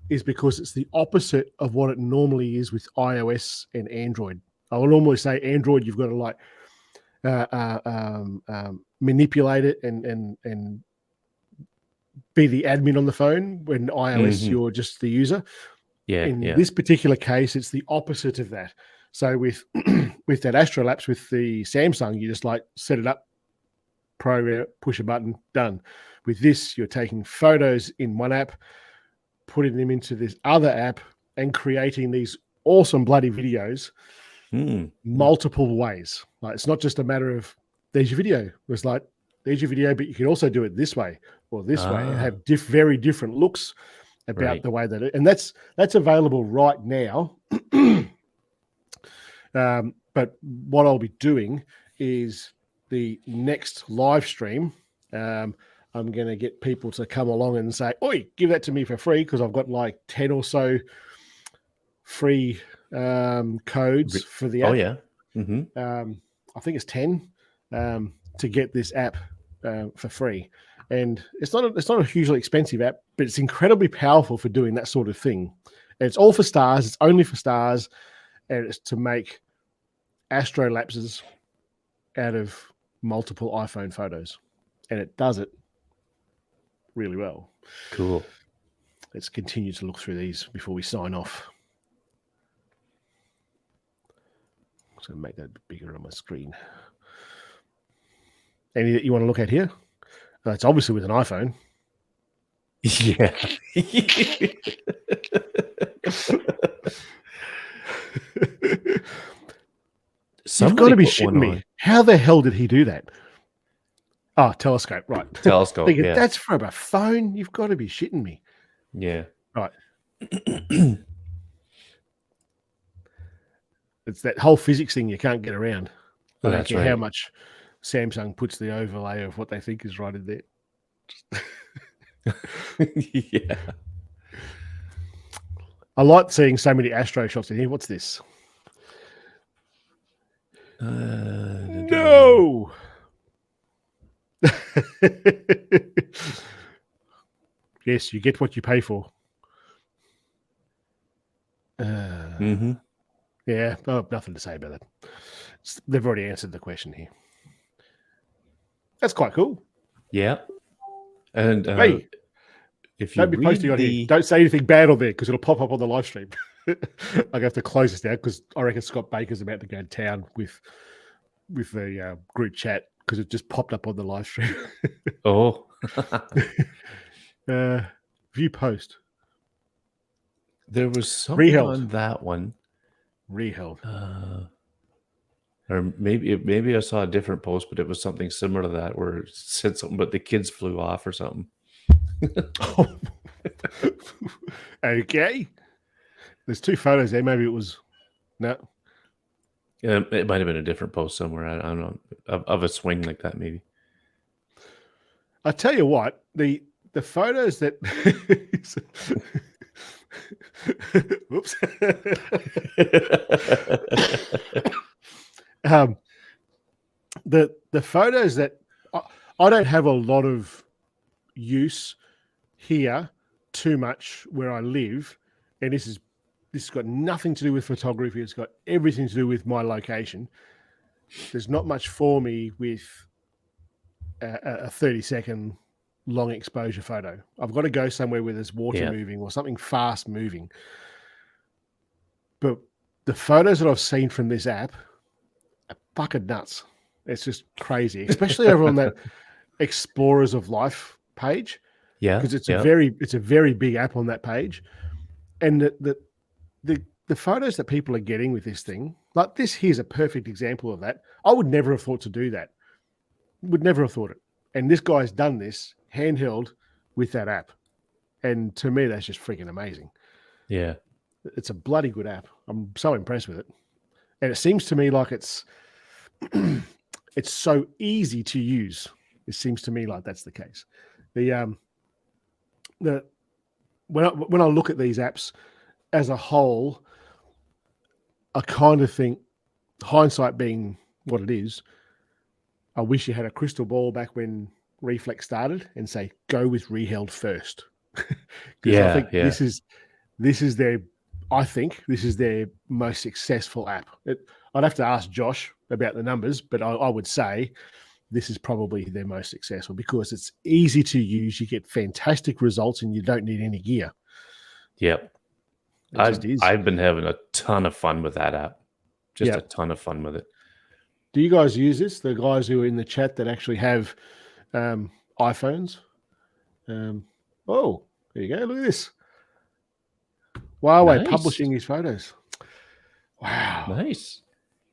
is because it's the opposite of what it normally is with iOS and Android. I will normally say Android, you've got to like manipulate it and be the admin on the phone. When iOS, you're just the user. Yeah. In this particular case, it's the opposite of that. So with with that Astrolapse with the Samsung, you just like set it up, program, push a button, done. With this, you're taking photos in one app, putting them into this other app, and creating these awesome bloody videos multiple ways. Like it's not just a matter of there's your video. It's like there's your video, but you can also do it this way or this way and have very different looks about the way that it. And that's available right now. But what I'll be doing is the next live stream. I'm going to get people to come along and say, oi, give that to me for free because I've got like 10 or so free codes for the app. Oh, yeah. I think it's 10 to get this app for free. And it's not a hugely expensive app, but it's incredibly powerful for doing that sort of thing. And it's all for stars. It's only for stars. And it's to make astrolapses out of multiple iPhone photos. And it does it really well. Cool. Let's continue to look through these before we sign off. I'm just going to make that a bit bigger on my screen. Any that you want to look at here? It's obviously with an iPhone. Yeah. You've got Somebody to be put shitting one me. on. How the hell did he do that? Oh, telescope, right. Telescope, Thinking, yeah. that's from a phone? You've got to be shitting me. Yeah. Right. It's that whole physics thing you can't get around. I don't That's care how right. much Samsung puts the overlay of what they think is right in there. Yeah. I like seeing so many Astro shots in here. What's this? No. Yes, you get what you pay for. Yeah, nothing to say about that. They've already answered the question here. That's quite cool. Yeah. And Hey, if you don't be posting read on here. the Don't say anything bad on there because it'll pop up on the live stream. I have to close this down because I reckon Scott Baker's about to go to town with the group chat because it just popped up on the live stream. oh, View post. there was something Reheld. on that one. Reheld. Or maybe I saw a different post, but it was something similar to that where it said something, but the kids flew off or something. Okay. There's two photos there. Maybe it was no. Yeah, it might have been a different post somewhere. I don't know of a swing like that. Maybe. I tell you what, the photos that. Whoops. The photos that I don't have a lot of use here too much where I live, and this has got nothing to do with photography. It's got everything to do with my location. There's not much for me with a 30-second long exposure photo. I've got to go somewhere where there's water moving or something fast moving. But the photos that I've seen from this app are fucking nuts. It's just crazy, especially over on that Explorers of Life page. Yeah, because it's a very big app on that page, and the photos that people are getting with this thing, like this here's a perfect example of that. I would never have thought to do that. Would never have thought it. And this guy's done this handheld with that app, and to me that's just freaking amazing. Yeah, it's a bloody good app. I'm so impressed with it, and it seems to me like it's it's so easy to use. It seems to me like that's the case. When I look at these apps as a whole, I kind of think, hindsight being what it is, I wish you had a crystal ball back when Reflex started and say, go with Reheld first. Because I think this is their most successful app. I'd have to ask Josh about the numbers, but I would say this is probably their most successful because it's easy to use. You get fantastic results and you don't need any gear. Yep. It just is. I've been having a ton of fun with that app. Just a ton of fun with it. Do you guys use this? The guys who are in the chat that actually have iPhones? Oh, there you go. Look at this. Huawei publishing his photos. Wow. Nice.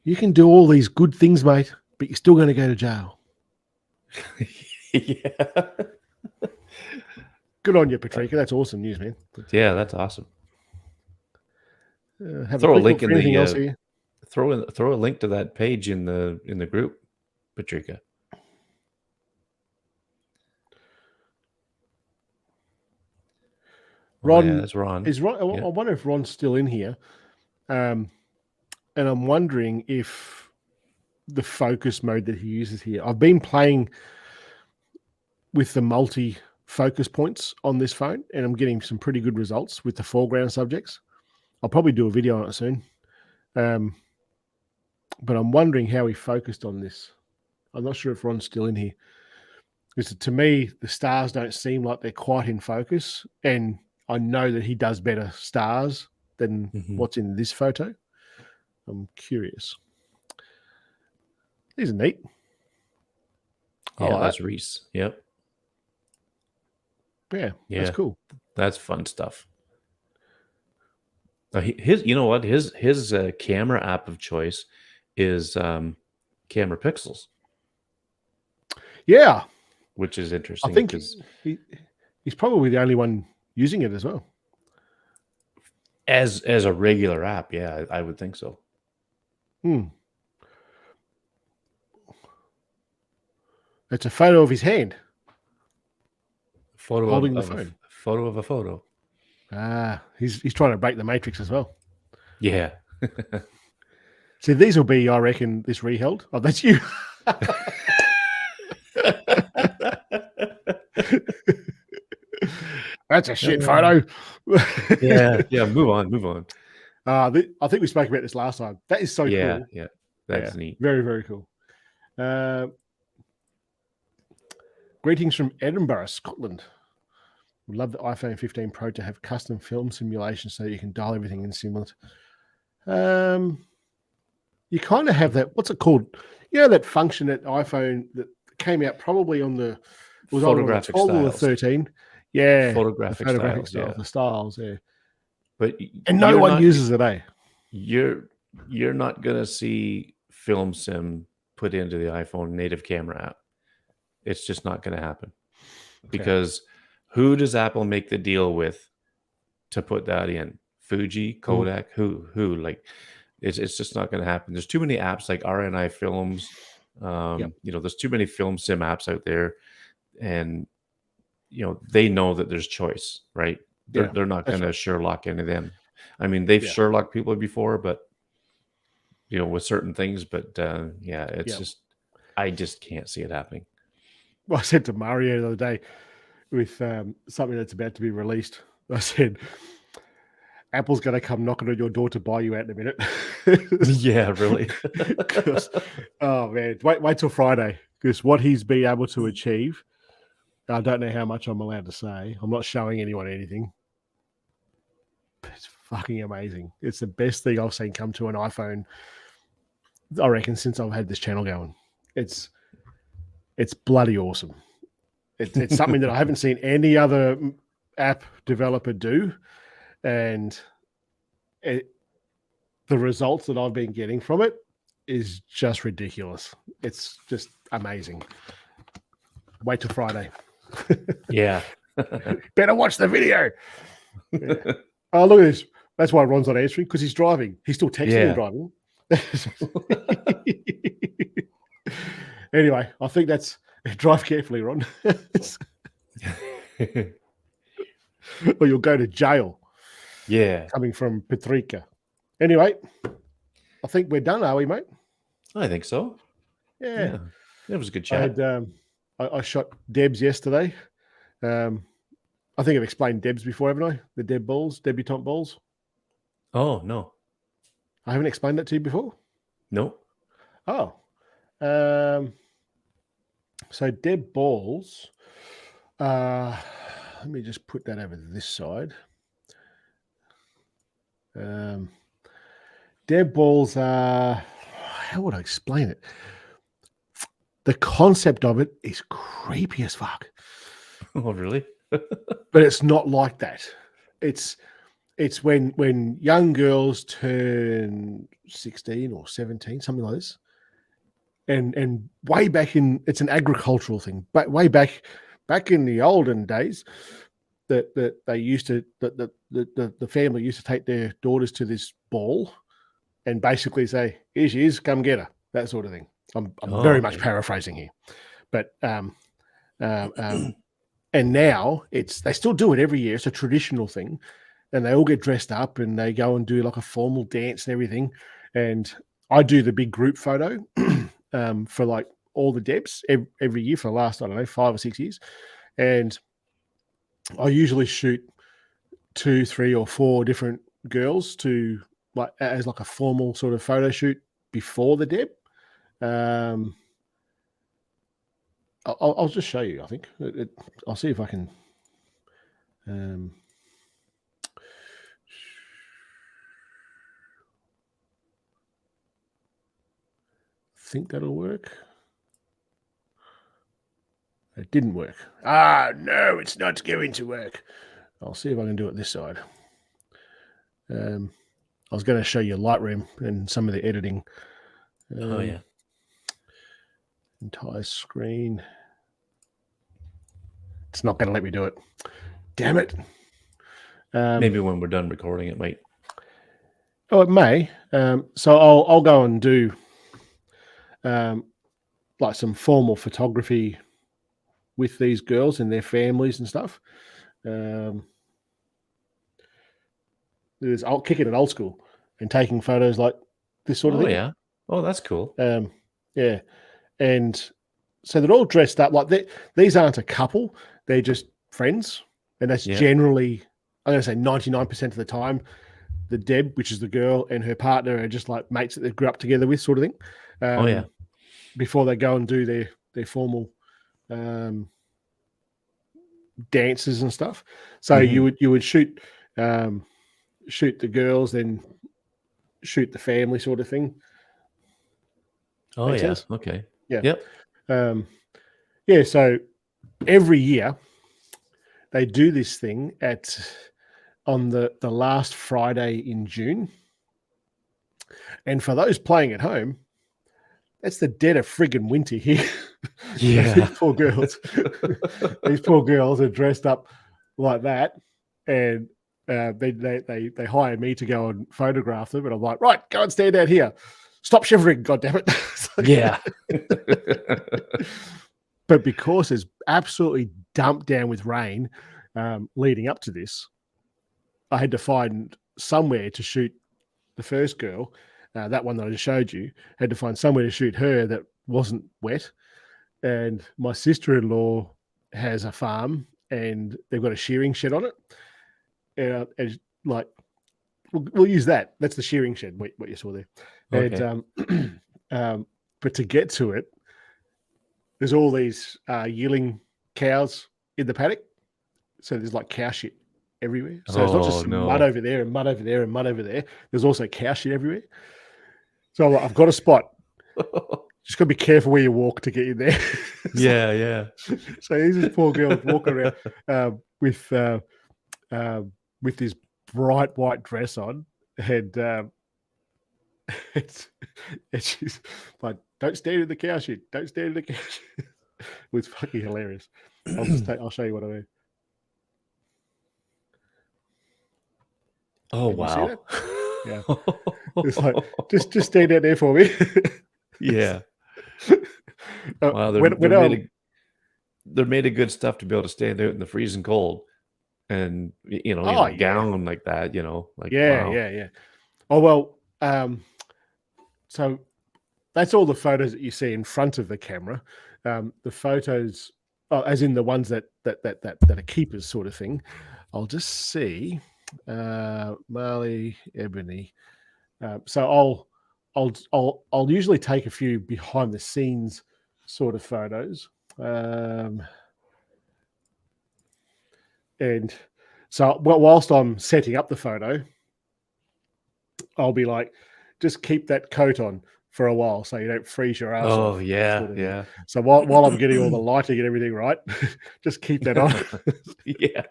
You can do all these good things, mate, but you're still going to go to jail. Yeah. Good on you, Patrika. That's awesome news, man. Yeah, that's awesome. Throw a link in the throw a link to that page in the group, Patrika. Ron, that's Ron. Is Ron? I wonder if Ron's still in here, and I'm wondering if the focus mode that he uses here. I've been playing with the multi focus points on this phone, and I'm getting some pretty good results with the foreground subjects. I'll probably do a video on it soon, but I'm wondering how he focused on this. I'm not sure if Ron's still in here. Because to me, the stars don't seem like they're quite in focus, and I know that he does better stars than what's in this photo. I'm curious. These are neat. Yeah, that's Reese. Yep. Yeah, that's cool. That's fun stuff. You know what? His camera app of choice is camera pixels, Yeah, which is I interesting think because he's probably the only one using it as well. as a regular app, yeah, I would think so. Hmm. It's a photo of his hand Photo holding the of a phone. photo of a photo. Ah, he's trying to break the matrix as well. Yeah. See, these will be, I reckon, this reheld. Oh, that's you. That's a shit photo. Yeah, yeah. Move on, move on. I think we spoke about this last time. That is so Yeah, cool. yeah. Yeah, That's neat. very, very cool. Greetings from Edinburgh, Scotland. Would love the iPhone 15 Pro to have custom film simulation so you can dial everything in simulate. You kind of have that. What's it called? You know that function that iPhone that came out probably on the it was either on the Photographic 12 or the styles. 13. Yeah, the Photographic photographic styles, style, yeah. the styles. Yeah, But and no you're one not uses it. Eh? you're you're not gonna see film sim put into the iPhone native camera app. It's just not gonna happen Okay. because who does Apple make the deal with to put that in? Fuji, Kodak, who? Like, it's just not gonna happen. There's too many apps like RNI Films. Yep. There's too many film sim apps out there, and they know that there's choice, right? They're Yeah. they're not That's gonna right. Sherlock into them. I mean, they've Yeah. Sherlock people before, but with certain things, but yeah, it's Yeah. just I just can't see it happening. Well, I said to Mario the other day with something that's about to be released. I said, Apple's going to come knocking on your door to buy you out in a minute. Yeah, really. 'Cause, oh man, wait till Friday because what he's been able to achieve, I don't know how much I'm allowed to say. I'm not showing anyone anything. It's fucking amazing. It's the best thing I've seen come to an iPhone, I reckon, since I've had this channel going. It's bloody awesome. It's something that I haven't seen any other app developer do, and the results that I've been getting from it is just ridiculous. It's just amazing. Wait till Friday. Yeah. Better watch the video. Yeah. Oh, look at this. That's why Ron's not answering because he's driving. He's still texting and driving. Anyway, I think that's drive carefully, Ron. Or you'll go to jail. Yeah. Coming from Patrika. Anyway, I think we're done, are we, mate? I think so. Yeah. It was a good I chat. had I shot Debs yesterday. I think I've explained Debs before, haven't I? The Deb balls, debutante balls. Oh, no. I haven't explained that to you before. No. Oh, so Deb balls. Let me just put that over this side. Deb balls are. How would I explain it? The concept of it is creepy as fuck. Oh, really? But it's not like that. It's when young girls turn 16 or 17, something like this. And way back in, it's an agricultural thing, but way back in the olden days, that they used to the family used to take their daughters to this ball and basically say, "Here she is, come get her," that sort of thing. I'm Oh, very much okay. paraphrasing here, but and now they still do it every year. It's a traditional thing, and they all get dressed up and they go and do like a formal dance and everything. And I do the big group photo for like all the Debs every year for the last, I don't know, 5 or 6 years. And I usually shoot 2, 3, or 4 different girls to like as like a formal sort of photo shoot before the Deb. I'll just show you. I think I'll see if I can. Think that'll work. It didn't work. Ah, no, it's not going to work. I'll see if I can do it this side. I was going to show you Lightroom and some of the editing. Oh yeah. Entire screen. It's not going to let me do it. Damn it. Maybe when we're done recording, it might. Oh, it may. So I'll go and do like some formal photography with these girls and their families and stuff. I'll kick it at old school and taking photos like this sort of Oh thing. yeah. Oh, that's cool. Yeah, and so they're all dressed up like these aren't a couple; they're just friends, and that's generally, I'm going to say 99% of the time, the Deb, which is the girl, and her partner are just like mates that they grew up together with, sort of thing. Oh yeah. Before they go and do their formal dances and stuff. So you would shoot the girls, then shoot the family, sort of thing. Oh Make yeah. sense? Okay. Yeah. Yep. Yeah. So every year they do this thing on the last Friday in June. And for those playing at home, that's the dead of friggin' winter here. Yeah. These poor girls, are dressed up like that, and they hire me to go and photograph them, and I'm like, right, go and stand out here. Stop shivering, God damn it. Yeah. But because it's absolutely dumped down with rain leading up to this, I had to find somewhere to shoot the first girl, that one that I just showed you. Had to find somewhere to shoot her that wasn't wet. And my sister-in-law has a farm, and they've got a shearing shed on it. And like, we'll use that. That's the shearing shed, what you saw there. Okay. And but to get to it, there's all these yearling cows in the paddock. So there's like cow shit everywhere. So it's not just some mud over there and mud over there and mud over there. There's also cow shit everywhere. So I've got a spot. Just got to be careful where you walk to get in there. Yeah. So these poor girls walking around with this bright white dress on, and she's like, "Don't stand in the cow shit. Don't stand in the cow shit." It was fucking hilarious. I'll show you what I mean. Oh Can you see wow. that? Yeah. It's like, just stand out there for me. Yeah. Wow, they're made of good stuff to be able to stand out in the freezing cold, and in a gown like that. Like wow. Yeah. Oh well, so that's all the photos that you see in front of the camera. The photos, as in the ones that are keepers, sort of thing. I'll just see, Marley, Ebony. So I'll usually take a few behind the scenes sort of photos. And so whilst I'm setting up the photo, I'll be like, just keep that coat on for a while so you don't freeze your ass off. Oh yeah, sort of thing. yeah. So while I'm getting all the lighting and everything right, just keep that on. Yeah.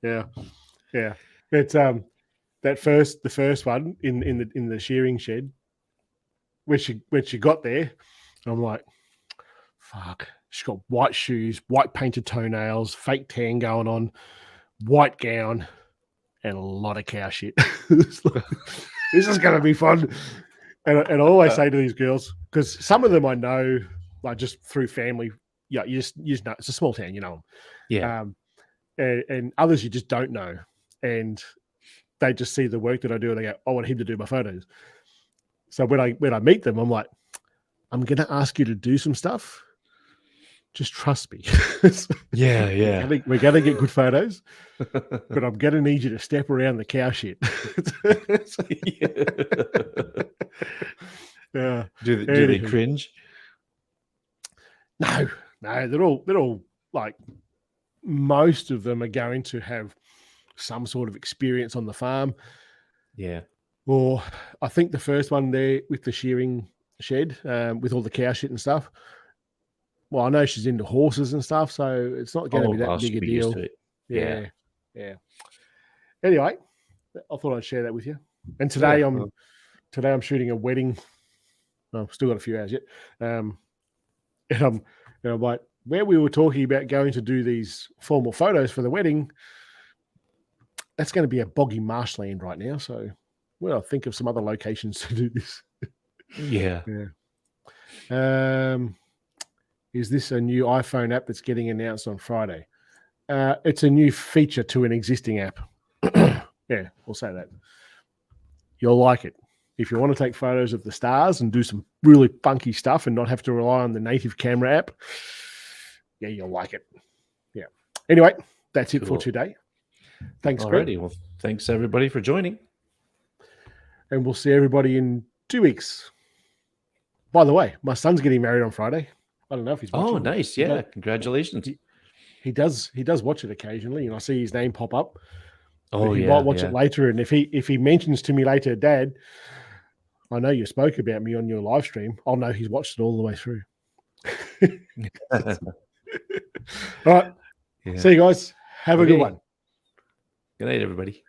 Yeah. It's the first one in the shearing shed, when she got there, I'm like, fuck. She's got white shoes, white painted toenails, fake tan going on, white gown, and a lot of cow shit. This is going to be fun. And I always say to these girls, because some of them I know, like just through family, you just know, it's a small town, you know them. Yeah. And others you just don't know. And they just see the work that I do and they go, I want him to do my photos. So when I meet them, I'm like, I'm going to ask you to do some stuff. Just trust me. Yeah. We're going to get good photos, but I'm going to need you to step around the cow shit. Yeah. Do they cringe? No. They're all like, most of them are going to have some sort of experience on the farm. Yeah. Or I think the first one there with the shearing shed, with all the cow shit and stuff. Well, I know she's into horses and stuff, so it's not going to be that big a deal. Yeah. Anyway, I thought I'd share that with you. And today I'm shooting a wedding I've still got a few hours yet. And I'm like, where we were talking about going to do these formal photos for the wedding, that's going to be a boggy marshland right now. So we'll think of some other locations to do this. Yeah. Is this a new iPhone app that's getting announced on Friday? It's a new feature to an existing app. Yeah, we'll say that. You'll like it. If you want to take photos of the stars and do some really funky stuff and not have to rely on the native camera app, yeah, you'll like it. Yeah. Anyway, that's it for today. Thanks, Greg. Alrighty. Well, thanks everybody for joining. And we'll see everybody in 2 weeks. By the way, my son's getting married on Friday. I don't know if he's watching. Oh, nice. Yeah. Congratulations. He does watch it occasionally, and I see his name pop up. Oh, he might watch it later, and if he mentions to me later, Dad, I know you spoke about me on your live stream, I'll know he's watched it all the way through. All right. Yeah. See you guys. Have a good one. Good night, everybody.